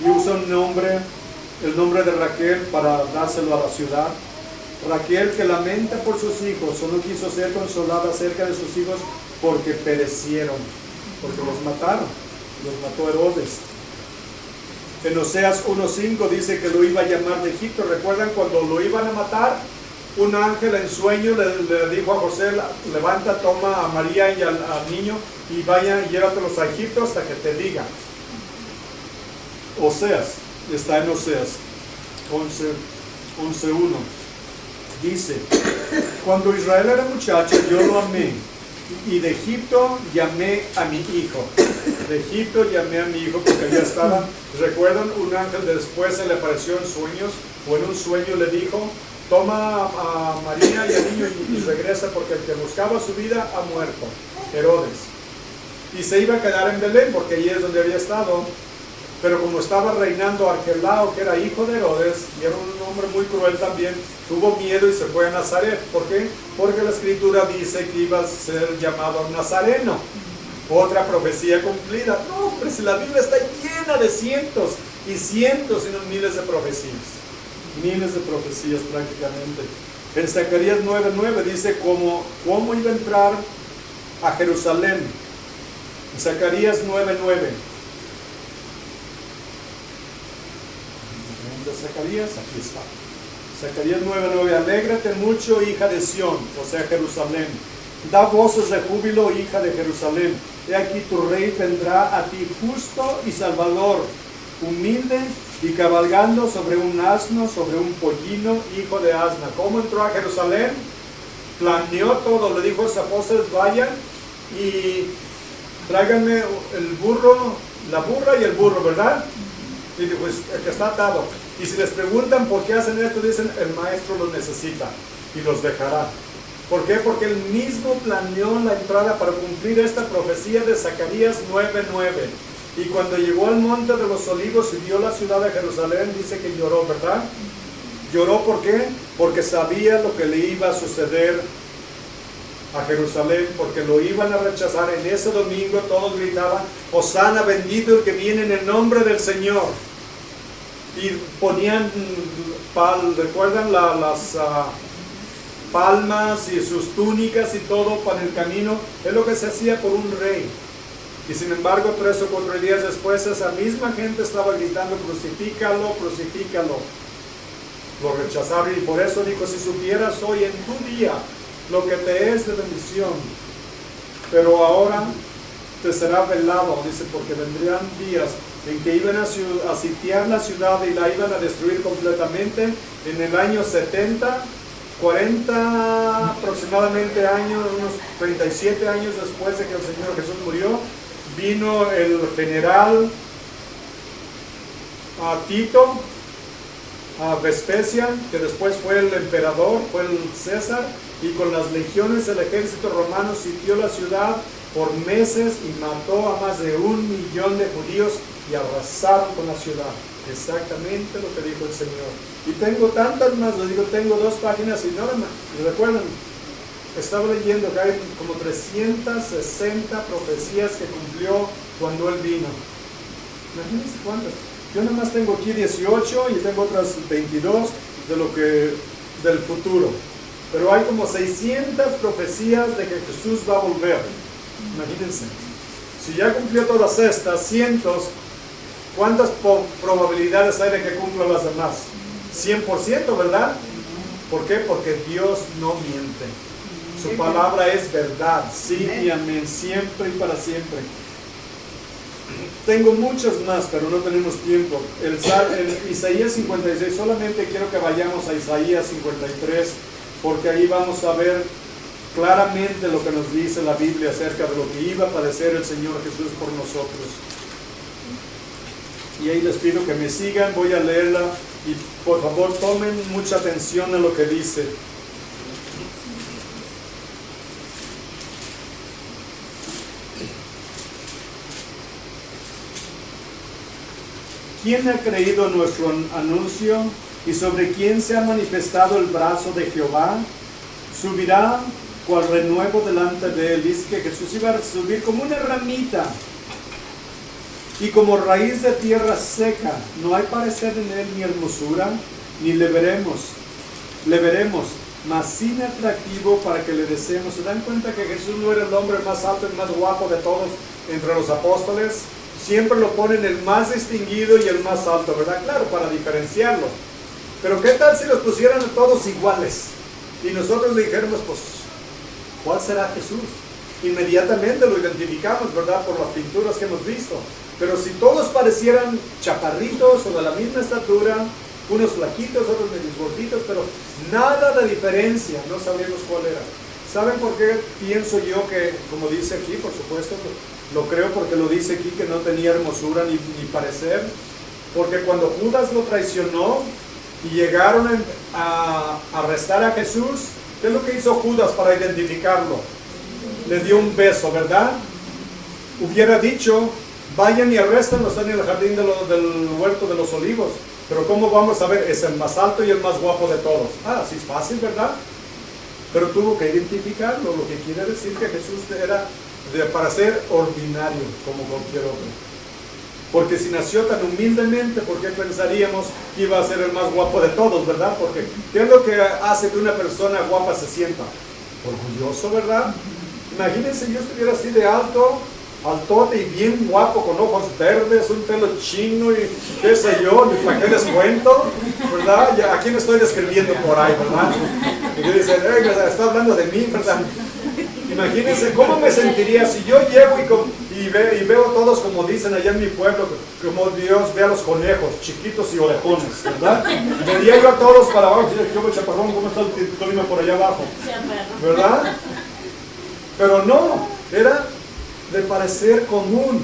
A: y usa el nombre de Raquel para dárselo a la ciudad. Raquel que lamenta por sus hijos, o no quiso ser consolada acerca de sus hijos porque perecieron, porque los mataron, los mató Herodes. En Oseas 1:5 dice que lo iba a llamar de Egipto. ¿Recuerdan cuando lo iban a matar? Un ángel en sueño le dijo a José, levanta, toma a María y al niño y vaya, llévatelos a Egipto hasta que te diga. Oseas, está en Oseas 11:1. Dice, cuando Israel era muchacho, yo lo amé, y de Egipto llamé a mi hijo. De Egipto llamé a mi hijo porque ya estaba. ¿Recuerdan? Un ángel después se le apareció en sueños, o en un sueño le dijo, toma a María y al niño y regresa porque el que buscaba su vida ha muerto, Herodes. Y se iba a quedar en Belén porque allí es donde había estado. Pero como estaba reinando Arquelao, que era hijo de Herodes, y era un hombre muy cruel también, tuvo miedo y se fue a Nazaret. ¿Por qué? Porque la escritura dice que iba a ser llamado Nazareno. Otra profecía cumplida. No, hombre, si la Biblia está llena de cientos y cientos y no miles de profecías. Miles de profecías prácticamente. En Zacarías 9:9 dice cómo iba a entrar a Jerusalén. En Zacarías 9:9. De Zacarías, aquí está. Zacarías 9:9, alégrate mucho, hija de Sión, o sea, Jerusalén. Da voces de júbilo, hija de Jerusalén. He aquí tu rey vendrá a ti justo y salvador, humilde y cabalgando sobre un asno, sobre un pollino, hijo de asna. ¿Cómo entró a Jerusalén? Planeó todo, le dijo a sus apóstoles, vayan y tráiganme el burro, la burra y el burro, ¿verdad? Y dijo, el que está atado. Y si les preguntan por qué hacen esto, dicen, el maestro los necesita y los dejará. ¿Por qué? Porque él mismo planeó la entrada para cumplir esta profecía de Zacarías 9:9. Y cuando llegó al monte de los olivos y vio la ciudad de Jerusalén, dice que lloró, ¿verdad? ¿Lloró por qué? Porque sabía lo que le iba a suceder a Jerusalén, porque lo iban a rechazar. En ese domingo todos gritaban: Hosana, bendito el que viene en el nombre del Señor. Y ponían, ¿recuerdan las palmas y sus túnicas y todo para el camino? Es lo que se hacía por un rey. Y sin embargo, 3 o 4 días después, esa misma gente estaba gritando: crucifícalo, crucifícalo. Lo rechazaron, y por eso dijo: si supieras hoy en tu día lo que te es de bendición, pero ahora te será velado, dice, porque vendrían días en que iban a sitiar la ciudad y la iban a destruir completamente. En el año 70, 40 aproximadamente años, unos 37 años después de que el Señor Jesús murió, vino el general Tito, Vespasiano, que después fue el emperador, fue el César, y con las legiones del ejército romano sitió la ciudad por meses y mató a más de 1 millón de judíos y arrasaron con la ciudad. Exactamente lo que dijo el Señor. Y tengo tantas más, les digo, tengo 2 páginas y nada más. Y recuerden, estaba leyendo que hay como 360 profecías que cumplió cuando Él vino. Imagínense cuántas. Yo nada más tengo aquí 18 y tengo otras 22 del futuro. Pero hay como 600 profecías de que Jesús va a volver. Imagínense. Si ya cumplió todas estas, cientos, ¿cuántas probabilidades hay de que cumpla las demás? 100%, ¿verdad? ¿Por qué? Porque Dios no miente. Su palabra es verdad, sí y amén, siempre y para siempre. Tengo muchas más, pero no tenemos tiempo. El Isaías 56, solamente quiero que vayamos a Isaías 53, porque ahí vamos a ver claramente lo que nos dice la Biblia acerca de lo que iba a padecer el Señor Jesús por nosotros. Y ahí les pido que me sigan, voy a leerla y por favor tomen mucha atención a lo que dice. ¿Quién ha creído nuestro anuncio? ¿Y sobre quién se ha manifestado el brazo de Jehová? Subirá cual renuevo delante de él. Dice que Jesús iba a subir como una ramita y como raíz de tierra seca. No hay parecer en él ni hermosura, ni le veremos, mas sin atractivo para que le deseemos. ¿Se dan cuenta que Jesús no era el hombre más alto y más guapo de todos entre los apóstoles? Siempre lo ponen el más distinguido y el más alto, ¿verdad? Claro, para diferenciarlo. Pero ¿qué tal si los pusieran a todos iguales? Y nosotros le dijéramos, pues, ¿cuál será Jesús? Inmediatamente lo identificamos, ¿verdad? Por las pinturas que hemos visto. Pero si todos parecieran chaparritos o de la misma estatura, unos flaquitos, otros medio gorditos, pero nada de diferencia, no sabríamos cuál era. ¿Saben por qué pienso yo que, como dice aquí, por supuesto, lo creo porque lo dice aquí, que no tenía hermosura ni parecer? Porque cuando Judas lo traicionó y llegaron a arrestar a Jesús, ¿qué es lo que hizo Judas para identificarlo? Le dio un beso, ¿verdad? Hubiera dicho, vayan y arréstenlo, están en el jardín del huerto de los olivos. Pero ¿cómo vamos a ver? Es el más alto y el más guapo de todos. Ah, sí es fácil, ¿verdad? Pero tuvo que identificarlo, lo que quiere decir que Jesús era para ser ordinario como cualquier otro. Porque si nació tan humildemente, ¿por qué pensaríamos que iba a ser el más guapo de todos, verdad? Porque ¿qué es lo que hace que una persona guapa se sienta? Orgulloso, ¿verdad? Imagínense yo estuviera así de alto, altote y bien guapo, con ojos verdes, un pelo chino y qué sé yo, ni para qué les cuento, ¿verdad? ¿A quién estoy describiendo por ahí, verdad? Y dicen, está hablando de mí, ¿verdad? Imagínense cómo me sentiría si yo llego y veo todos como dicen allá en mi pueblo, como Dios ve a los conejos, chiquitos y orejones, ¿verdad? Y vería yo a todos para abajo, y yo, chaparrón, ¿cómo está el clima por allá abajo? ¿Verdad? Pero no, era de parecer común,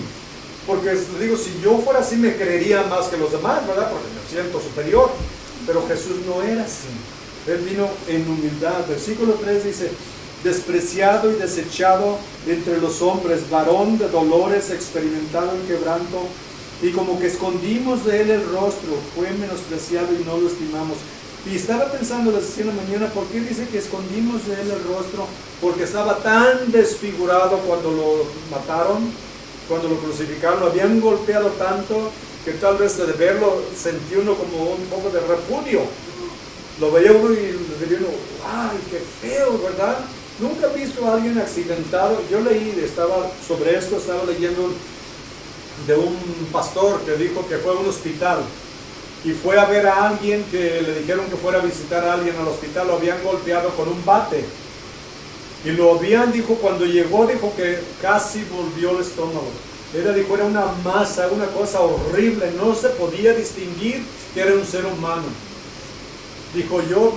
A: porque digo, si yo fuera así me creería más que los demás, ¿verdad? Porque me siento superior, pero Jesús no era así. Él vino en humildad. Versículo 3 dice, despreciado y desechado entre los hombres, varón de dolores, experimentado en quebranto, y como que escondimos de él el rostro, fue menospreciado y no lo estimamos. Y estaba pensando, les decía en la mañana, ¿por qué dice que escondimos de él el rostro? Porque estaba tan desfigurado cuando lo mataron, cuando lo crucificaron, lo habían golpeado tanto que tal vez de verlo sentí uno como un poco de repudio. Lo veía uno y le diría uno, ¡ay, qué feo!, ¿verdad? Nunca he visto a alguien accidentado. Yo leí, estaba leyendo de un pastor que dijo que fue a un hospital y fue a ver a alguien que le dijeron que fuera a visitar a alguien al hospital, lo habían golpeado con un bate. Y lo habían, dijo, cuando llegó, dijo que casi volvió el estómago. Dijo, era una masa, una cosa horrible, no se podía distinguir que era un ser humano. Dijo, dijo,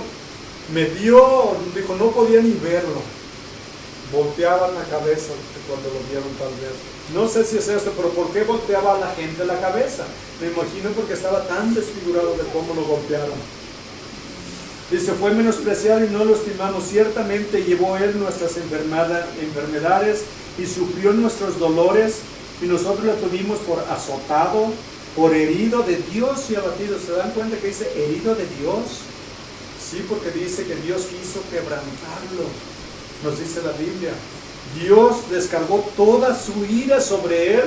A: no podía ni verlo. Volteaban la cabeza cuando lo vieron tal vez. No sé si es esto, pero ¿por qué volteaba a la gente la cabeza? Me imagino porque estaba tan desfigurado de cómo lo golpearon. Dice, fue menospreciado y no lo estimamos. Ciertamente llevó él nuestras enfermedades y sufrió nuestros dolores, y nosotros lo tuvimos por azotado, por herido de Dios y abatido. ¿Se dan cuenta que dice herido de Dios? Sí, porque dice que Dios quiso quebrantarlo. Nos dice la Biblia. Dios descargó toda su ira sobre él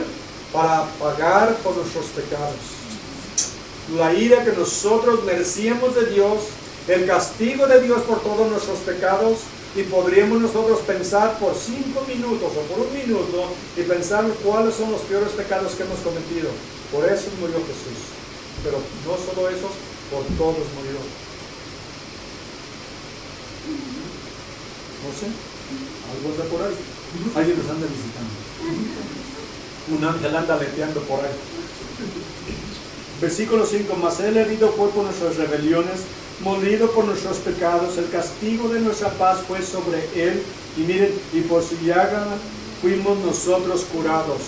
A: para pagar por nuestros pecados. La ira que nosotros merecíamos de Dios, el castigo de Dios por todos nuestros pecados, y podríamos nosotros pensar por 5 minutos o por 1 minuto y pensar cuáles son los peores pecados que hemos cometido. Por eso murió Jesús. Pero no solo esos, por todos murió. No sé, algo anda por ahí. Alguien nos anda visitando. Un ángel anda aleteando por ahí. Versículo 5, mas él herido fue por nuestras rebeliones, molido por nuestros pecados, el castigo de nuestra paz fue sobre él, y miren, y por su llaga fuimos nosotros curados.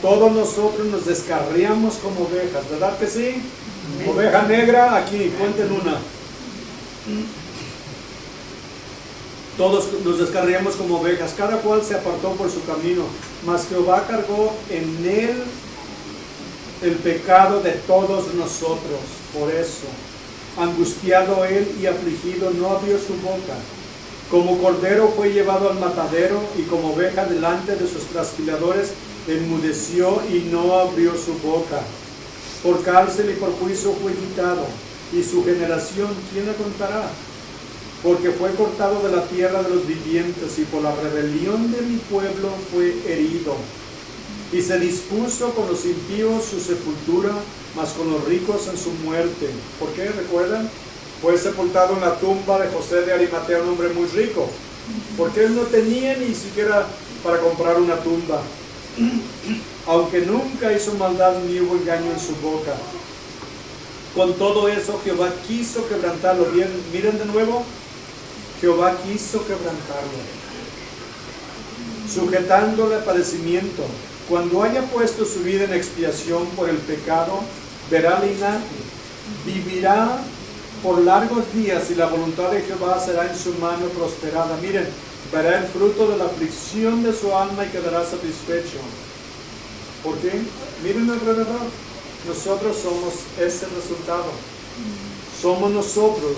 A: Todos nosotros nos descarriamos como ovejas, ¿verdad que sí? Oveja negra, aquí, cuenten una. Todos nos descarriamos como ovejas, cada cual se apartó por su camino, mas Jehová cargó en él el pecado de todos nosotros. Por eso, angustiado él y afligido, no abrió su boca. Como cordero fue llevado al matadero, y como oveja delante de sus trasquiladores, enmudeció y no abrió su boca. Por cárcel y por juicio fue quitado, y su generación, ¿quién la contará? Porque fue cortado de la tierra de los vivientes, y por la rebelión de mi pueblo fue herido. Y se dispuso con los impíos su sepultura, mas con los ricos en su muerte. ¿Por qué? ¿Recuerdan? Fue sepultado en la tumba de José de Arimatea, un hombre muy rico, porque él no tenía ni siquiera para comprar una tumba, aunque nunca hizo maldad ni hubo engaño en su boca. Con todo eso Jehová quiso quebrantarlo. Bien, miren de nuevo, Jehová quiso quebrantarlo, sujetándole padecimiento. Cuando haya puesto su vida en expiación por el pecado, verá linaje, vivirá por largos días, y la voluntad de Jehová será en su mano prosperada. Miren, verá el fruto de la aflicción de su alma y quedará satisfecho. ¿Por qué? Miren alrededor, nosotros somos ese resultado. Somos nosotros,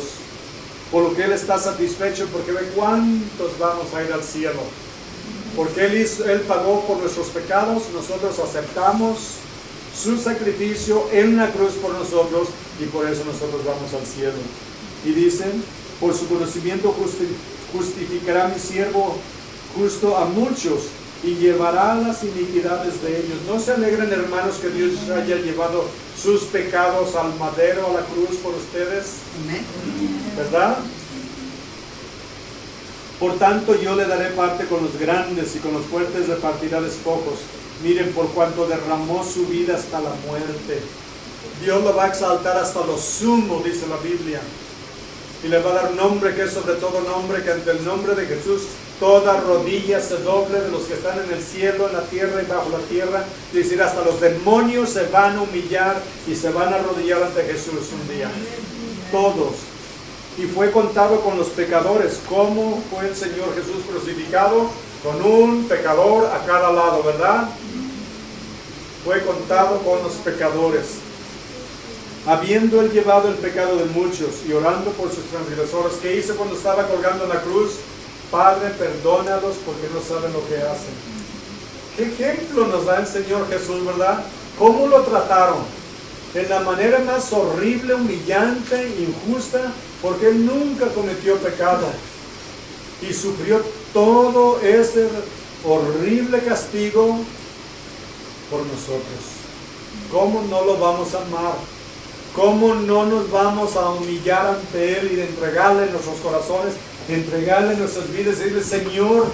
A: por lo que Él está satisfecho, porque ve cuántos vamos a ir al cielo. Porque Él pagó por nuestros pecados, nosotros aceptamos su sacrificio en la cruz por nosotros, y por eso nosotros vamos al cielo. Y dicen, por su conocimiento justificará mi siervo justo a muchos, y llevará las iniquidades de ellos. ¿No se alegran, hermanos, que Dios haya llevado sus pecados al madero, a la cruz por ustedes? ¿Verdad? Por tanto, yo le daré parte con los grandes, y con los fuertes repartirá despojos. Miren, por cuanto derramó su vida hasta la muerte. Dios lo va a exaltar hasta lo sumo, dice la Biblia. Y le va a dar nombre que es sobre todo nombre, que ante el nombre de Jesús toda rodilla se doble, de los que están en el cielo, en la tierra y bajo la tierra. Es decir, hasta los demonios se van a humillar y se van a arrodillar ante Jesús un día. Todos. y fue contado con los pecadores. ¿Cómo fue el Señor Jesús crucificado? Con un pecador a cada lado, ¿verdad? Fue contado con los pecadores. Habiendo él llevado el pecado de muchos y orando por sus transgresores, ¿qué hizo cuando estaba colgando en la cruz? Padre, perdónalos porque no saben lo que hacen. ¿Qué ejemplo nos da el Señor Jesús, verdad? ¿Cómo lo trataron? En la manera más horrible, humillante, injusta, porque él nunca cometió pecado y sufrió todo ese horrible castigo por nosotros. ¿Cómo no lo vamos a amar? ¿Cómo no nos vamos a humillar ante Él y de entregarle nuestros corazones, entregarle nuestras vidas y decirle, Señor,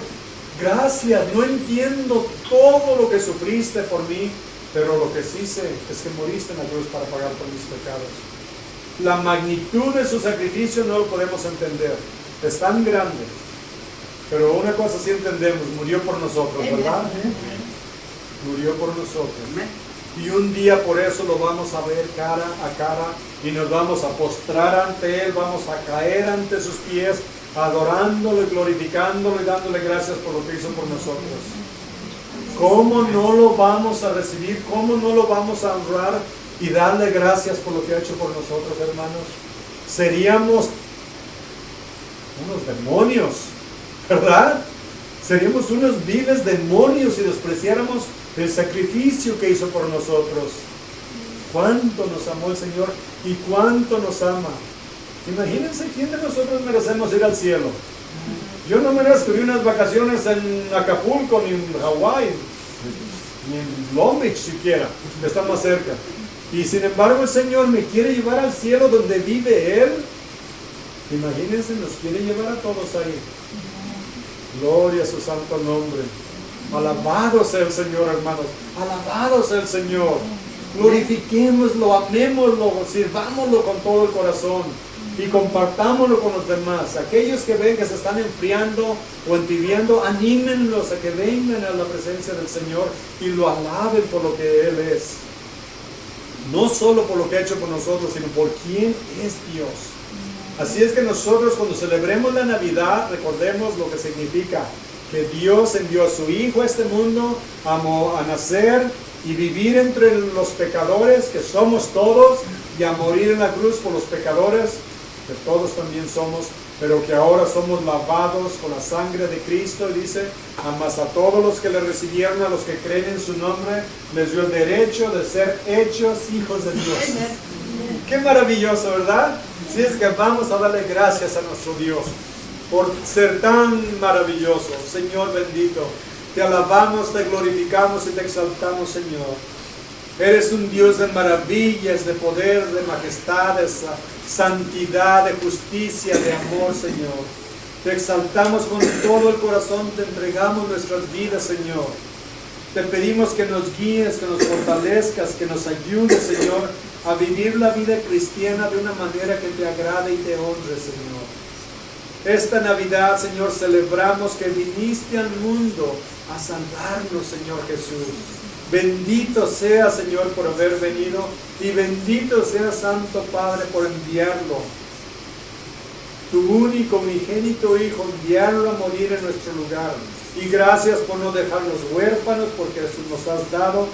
A: gracias, no entiendo todo lo que sufriste por mí, pero lo que sí sé es que moriste en la cruz para pagar por mis pecados. La magnitud de su sacrificio no lo podemos entender, es tan grande, pero una cosa sí entendemos, murió por nosotros, ¿verdad? Murió por nosotros. Y un día por eso lo vamos a ver cara a cara y nos vamos a postrar ante Él, vamos a caer ante sus pies, adorándolo y glorificándolo y dándole gracias por lo que hizo por nosotros. ¿Cómo no lo vamos a recibir? ¿Cómo no lo vamos a honrar y darle gracias por lo que ha hecho por nosotros, hermanos? Seríamos unos demonios, ¿verdad? Seríamos unos viles demonios si despreciáramos el sacrificio que hizo por nosotros. Cuánto nos amó el Señor y cuánto nos ama. Imagínense quién de nosotros merecemos ir al cielo. Yo no merezco ni unas vacaciones en Acapulco, ni en Hawái, ni en Long Beach siquiera, que está más cerca. Y sin embargo el Señor me quiere llevar al cielo donde vive Él. Imagínense, nos quiere llevar a todos ahí. Gloria a su santo nombre. Alabado sea el Señor, hermanos. Alabado sea el Señor. Glorifiquémoslo, amémoslo, sirvámoslo con todo el corazón y compartámoslo con los demás. Aquellos que ven que se están enfriando o entibiando, anímenlos a que vengan a la presencia del Señor y lo alaben por lo que Él es. No solo por lo que ha hecho por nosotros, sino por quién es Dios. Así es que nosotros cuando celebremos la Navidad, recordemos lo que significa que Dios envió a su Hijo a este mundo a nacer y vivir entre los pecadores, que somos todos, y a morir en la cruz por los pecadores, que todos también somos, pero que ahora somos lavados con la sangre de Cristo. Y dice, mas a todos los que le recibieron, a los que creen en su nombre, les dio el derecho de ser hechos hijos de Dios. Qué maravilloso, ¿verdad? Si es que vamos a darle gracias a nuestro Dios por ser tan maravilloso. Señor bendito, te alabamos, te glorificamos y te exaltamos, Señor. Eres un Dios de maravillas, de poder, de majestad, de santidad, de justicia, de amor, Señor. Te exaltamos con todo el corazón, te entregamos nuestras vidas, Señor. Te pedimos que nos guíes, que nos fortalezcas, que nos ayudes, Señor, a vivir la vida cristiana de una manera que te agrade y te honre, Señor. Esta Navidad, Señor, celebramos que viniste al mundo a salvarnos, Señor Jesús. Bendito sea, Señor, por haber venido, y bendito sea, Santo Padre, por enviarlo. Tu único, unigénito Hijo, enviarlo a morir en nuestro lugar. Y gracias por no dejarnos huérfanos, porque nos has dado